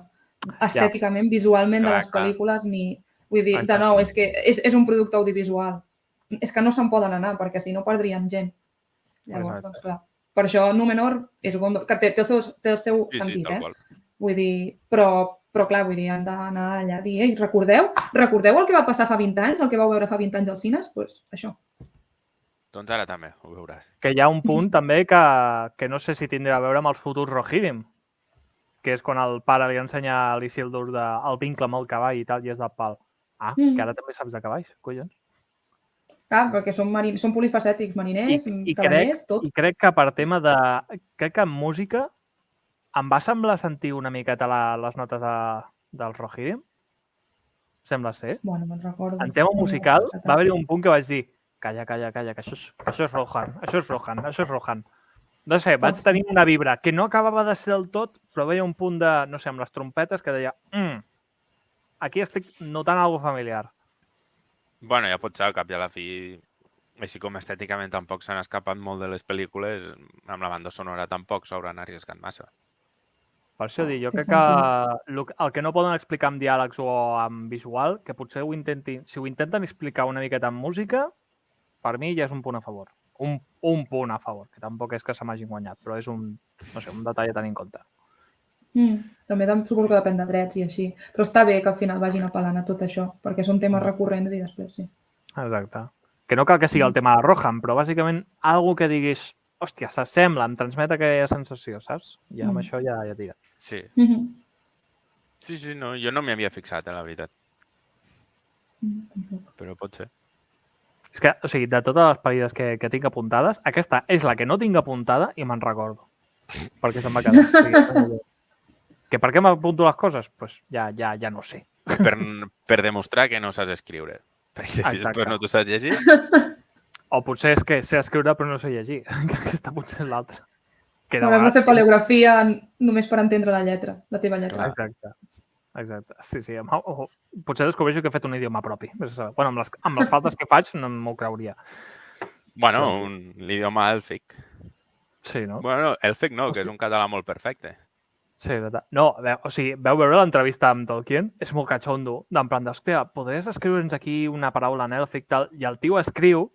estèticament, visualment, de les pel·lícules, ni... Vull dir, de nou, és que és un producte audiovisual. És que no se'n poden anar, perquè si no perdrien gent. Llavors, doncs clar. Per això Númenor és Gondor, que té el seu sentit, Vull dir, però clar, vull dir, han d'anar allà a dir, ei, recordeu el que va passar fa 20 anys, el que vau veure fa 20 anys als cines? Doncs això. Doncs ara també ho veuràs. Que hi ha un punt també que no sé si tindrà a veure amb els futurs Rohirrim, que és quan el pare li ensenya a l'Isildur el vincle amb el cavall i tal, i és del pal. Que ara també saps de cavalls, collons. Clar, perquè són polifacètics, mariners, cavallers, tot. I crec que per tema de... Crec que en música em va semblar sentir una miqueta les notes dels Rohirrim. Sembla ser. Bueno, me'n recordo. En tema musical va haver-hi un punt que vaig dir calla, que això és Rohan. No sé, vaig tenir una vibra que no acabava de ser del tot, però veia un punt de, no sé, amb les trompetes que deia aquí estic notant alguna familiar. Bueno, ja pot ser, al cap i a la fi, així com estèticament tampoc s'han escapat molt de les pel·lícules, amb la banda sonora tampoc s'hauran arriesgat massa. Per això dic, jo crec que el que no poden explicar amb diàlegs o amb visual, que potser si ho intenten explicar una miqueta amb música, per mi ja és un punt a favor. Un punt a favor, que tampoc és que se m'hagin guanyat, però és un detall a tenir en compte. També suposo que depèn de drets i així. Però està bé que al final vagin apel·lant a tot això, perquè són temes recurrents i després sí. Exacte. Que no cal que sigui el tema de Rohan, però bàsicament algo que diguis, hòstia, s'assembla, em transmet aquella sensació, saps? I amb això ja tira. Sí. Sí, no, jo no m'hi havia fixat, la veritat. Però pot ser. És que, o sigui, de totes les pel·lícules que tinc apuntades, aquesta és la que no tinc apuntada i me'n recordo. Perquè se'm va quedar. Que per què m'apunto les coses? Doncs ja no sé. Per demostrar que no saps escriure. Perquè si després no t'ho saps llegir... O potser és que sé escriure però no sé llegir. Aquesta potser és l'altra. Has de fer paleografia només per entendre la lletra, la teva lletra. Exacte. Sí. Potser descobreixo que he fet un idioma propi. Bueno, amb les faltes que faig no m'ho creuria. Bueno, l'idioma èlfic. Sí, no? Bueno, èlfic no, que és un català molt perfecte. Sí, no, o sigui, veu veure l'entrevista amb Tolkien? És molt catxondo, d'en plan d'hòstia, podries escriure'ns aquí una paraula en èlfic tal, i el tio escriu,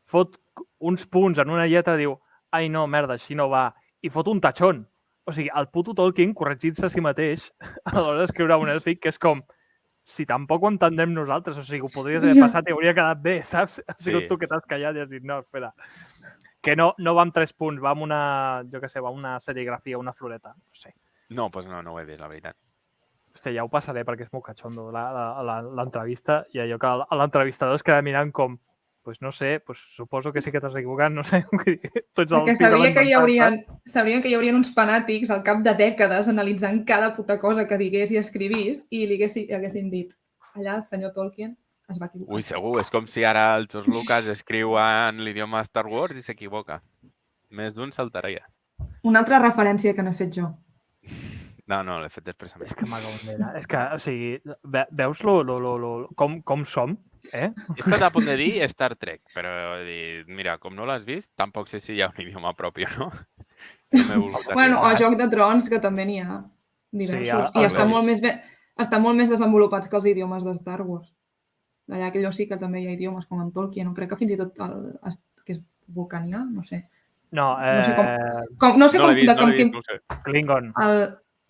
fot uns punts en una lletra, diu, ai no, merda, així no va, i fot un tatxon. O sigui, el puto Tolkien corregint-se a si mateix a l'hora d'escriure un èlfic, que és com, si tampoc ho entendem nosaltres, o sigui, ho podries haver passat i hauria quedat bé, saps? Ha sigut tu que t'has callat i has dit, no, espera. Que no va amb 3 punts, va amb una, jo què sé, va amb una serigrafia, una floreta, no sé. No, doncs no ho he vist, la veritat. Hòstia, ja ho passaré perquè és molt catxondo l'entrevista i allò que l'entrevistador es queda mirant com pues no sé, pues suposo que sí que t'has equivocat, no sé. Tots Perquè els fills sabien que hi haurien uns fanàtics al cap de dècades analitzant cada puta cosa que digués i escrivís i li haguessin dit allà el senyor Tolkien es va equivocar. Ui, segur, és com si ara el George Lucas escriu en l'idioma Star Wars i s'equivoca. Més d'un saltaria. Una altra referència que no he fet jo. No, l'he fet expressament. És que m'agrada. És que, o sigui, veus com som? He estat a punt de dir Star Trek, però he dit, mira, com no l'has vist, tampoc sé si hi ha un idioma propi o no. Bueno, o Joc de Trons, que també n'hi ha diversos. I estan molt més desenvolupats que els idiomes de Star Wars. Allà que allò sí que també hi ha idiomes com en Tolkien, o crec que fins i tot que és vulcanià, no sé. No, no sé. Klingon.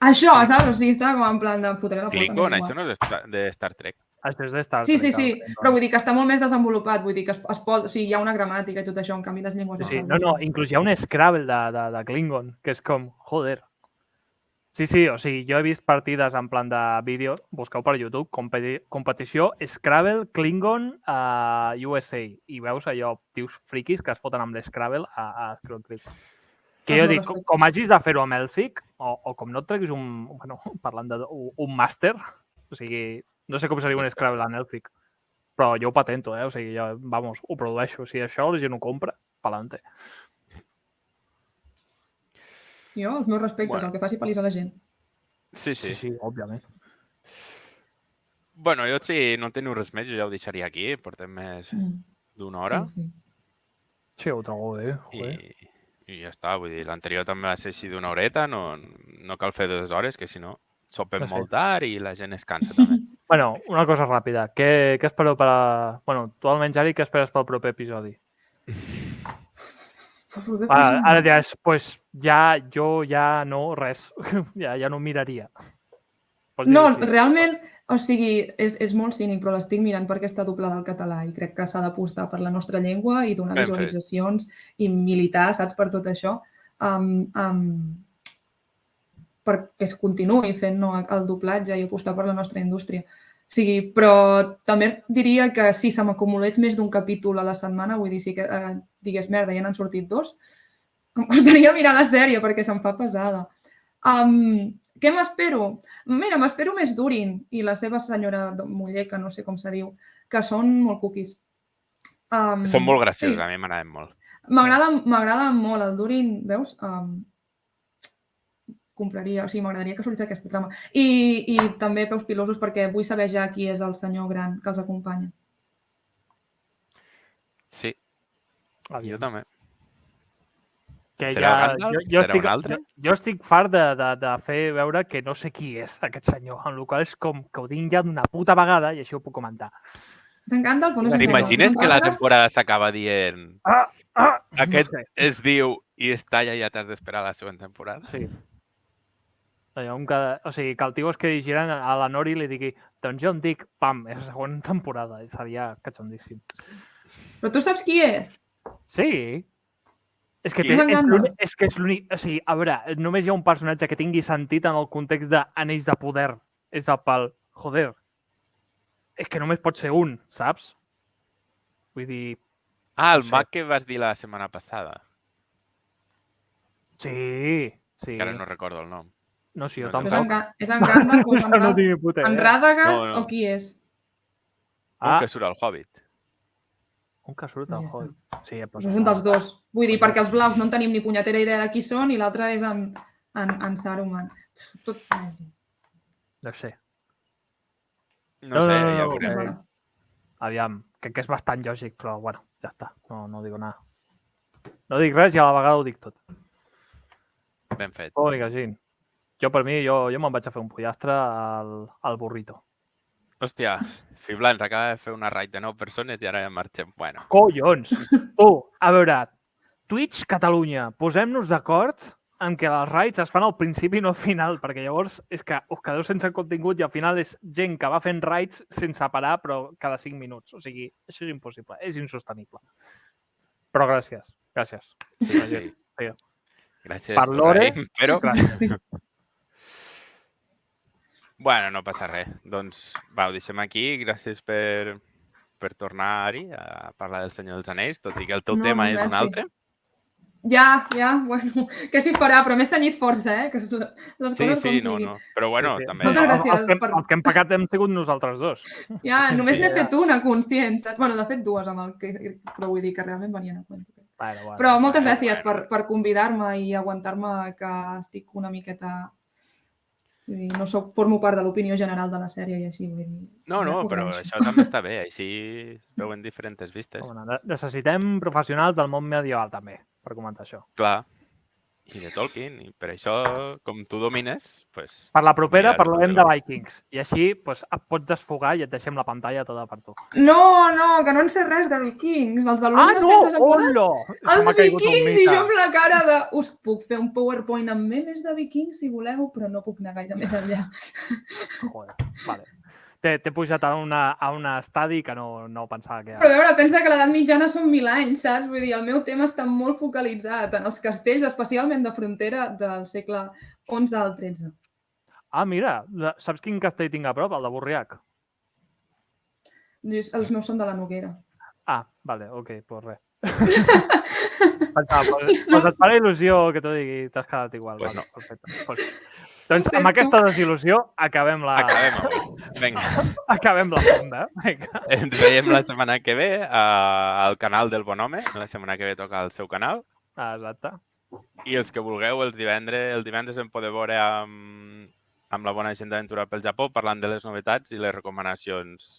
Això, saps? O sigui, està com en plan de fotre la porta. Klingon, això no és de Star Trek. Això és de Star Trek. Sí, però vull dir que està molt més desenvolupat, vull dir que es pot, o sigui, hi ha una gramàtica i tot això, en canvi les llengües... Sí, inclús hi ha un Scrabble de Klingon, que és com, joder. Sí, o sigui, jo he vist partides en plan de vídeo, busqueu per YouTube, competició Scrabble Klingon USA, i veus allò, tios friquis que es foten amb l'Scrabble a escriure Klingon. Que jo dic, com hagis de fer-ho amb Elfic, o com no et treguis parlant d'un màster, o sigui, no sé com se diu un Scrabble en Elfic, però jo ho patento, o sigui, jo, vamos, ho produeixo. Si això la gent ho compra, pa'lante. Jo, els meus respectes, el que faci pel·lis a la gent. Sí, òbviament. Bueno, jo si no teniu res més, jo ja ho deixaria aquí, portem més d'una hora. Sí, ho trobo bé. I ja està, vull dir, l'anterior també va ser així d'una horeta, no cal fer 2 hores, que si no sopem molt tard i la gent es cansa també. Bueno, una cosa ràpida. Què espereu per Bueno, tu almenys, Ari, què esperes pel proper episodi? Ara diràs, pues jo ja no, res. Ja no miraria. No, realment, o sigui, és molt cínic, però l'estic mirant perquè està doblada al català i crec que s'ha d'apostar per la nostra llengua i donar visualitzacions i militar, saps, per tot això, perquè es continuï fent el doblatge i apostar per la nostra indústria. O sigui, però també diria que si se m'acumulés més d'un capítol a la setmana, vull dir, si digués, merda, ja n'han sortit 2, em costaria mirar la sèrie perquè se'm fa pesada. Què m'espero? Mira, m'espero més Durin i la seva senyora muller, que no sé com se diu, que són molt cookies. Són molt graciosos, a mi m'agraden molt. M'agrada molt el Durin, veus? Compraria, o sigui, m'agradaria que sortís aquesta trama. I també peus pilosos perquè vull saber ja qui és el senyor gran que els acompanya. Sí, jo també. Serà un altre? Jo estic fart de fer veure que no sé qui és aquest senyor, en el qual és com que ho tinc ja d'una puta vegada i així ho puc comentar. S'encanta el fons. T'imagines que la temporada s'acaba dient aquest es diu i es talla i ja t'has d'esperar la següent temporada? Sí. O sigui, que el tio es quedi girant a la Nori i li digui doncs jo em dic, pam, és la següent temporada. Seria catxondíssim. Però tu saps qui és? Sí. És que és l'únic... O sigui, a veure, només hi ha un personatge que tingui sentit en el context d'anells de poder. És del pal, joder, és que només pot ser un, saps? Vull dir... El mag que vas dir la setmana passada. Sí. Que ara no recordo el nom. No, sí, jo tampoc. És en Gandalf o en Radagast o qui és? Un que surt al Hobbit. Un que surt al Hobbit. Sí, és un dels dos. Vull dir, perquè els blaus no en tenim ni punyetera idea de qui són i l'altre és en Saruman. Tot... No sé. No sé, ja veuré. Aviam, crec que és bastant lògic, però bueno, ja està. No dic nada. No dic res i a la vegada ho dic tot. Ben fet. Oiga, Gin. Jo, per mi, jo me'n vaig a fer un pollastre al burrito. Hòstia, Fiblans acaba de fer una raid de 9 persones i ara ja marxem. Bueno. Collons! A veure, Twitch Catalunya, posem-nos d'acord en que les raids es fan al principi i no al final, perquè llavors és que us quedeu sense contingut i al final és gent que va fent raids sense parar, però cada 5 minuts. O sigui, això és impossible, és insostenible. Però gràcies. Sí. Gràcies. Per l'hora, però... gràcies. Bueno, no passa res. Doncs, va, ho deixem aquí. Gràcies per per tornar-hi a parlar del Senyor dels Anells, tot i que el teu No, tema no, és un merci. altre. Ja, bueno, què s'hi farà? Però m'he cenyit força, que les coses com No, sigui. no. Però bueno, Sí. també... Moltes gràcies Els que hem pecat hem sigut nosaltres dos. Ja, només Sí, n'he fet una conscient, saps? Bueno, de fet dues amb el que... Però vull dir que realment venien a compte. Bueno. Però moltes bueno, gràcies bueno. per convidar-me i aguantar-me que estic una miqueta... Vull dir, no formo part de l'opinió general de la sèrie i així, vull dir... No, ho però agraeixo. això també està bé, així es veuen diferents vistes. Home, necessitem professionals del món medieval també, per comentar això. Clar. I de Tolkien, i per això, com tu domines, pues... Per la propera mirar parlarem de tot Vikings i així pues, et pots desfogar i et deixem la pantalla tota per tu. No, que no en sé res de vikings. Els alumnes sempre s'han Hola! Els vikings i jo amb la cara de... Us puc fer un PowerPoint amb memes de vikings si voleu, però no puc anar gaire més enllà. Joder, vale. T'he pujat a un estadi que no pensava que... Però a veure, pensa que l'edat mitjana són 1.000 anys, saps? Vull dir, el meu tema està molt focalitzat en els castells, especialment de frontera del segle XI al XIII. Ah, mira, saps quin castell tinc a prop? El de Borriac. Els meus són de la Noguera. Ah, vale, ok, pues res. Pensava, pues et farà il·lusió que t'ho digui, t'has quedat igual. Pues vale, no. Perfecte. Doncs amb aquesta desil·lusió acabem Acabem avui. Vinga. Acabem la ronda. Vinga. Ens veiem la setmana que ve al canal del Bon Home. La setmana que ve toca el seu canal. Exacte. I els que vulgueu, el divendres em podeu veure amb la bona gent d'Aventura pel Japó parlant de les novetats i les recomanacions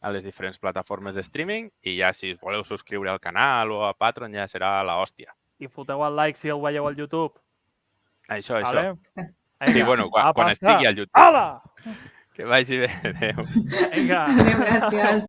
a les diferents plataformes de streaming. I ja si us voleu subscriure al canal o a Patreon ja serà l'hòstia. I foteu el like si el veieu al YouTube. Això. Vale? Sí, bueno, quan estigui al YouTube. Hola! Que vagi bé. Adéu. Vinga. Adéu, gràcies.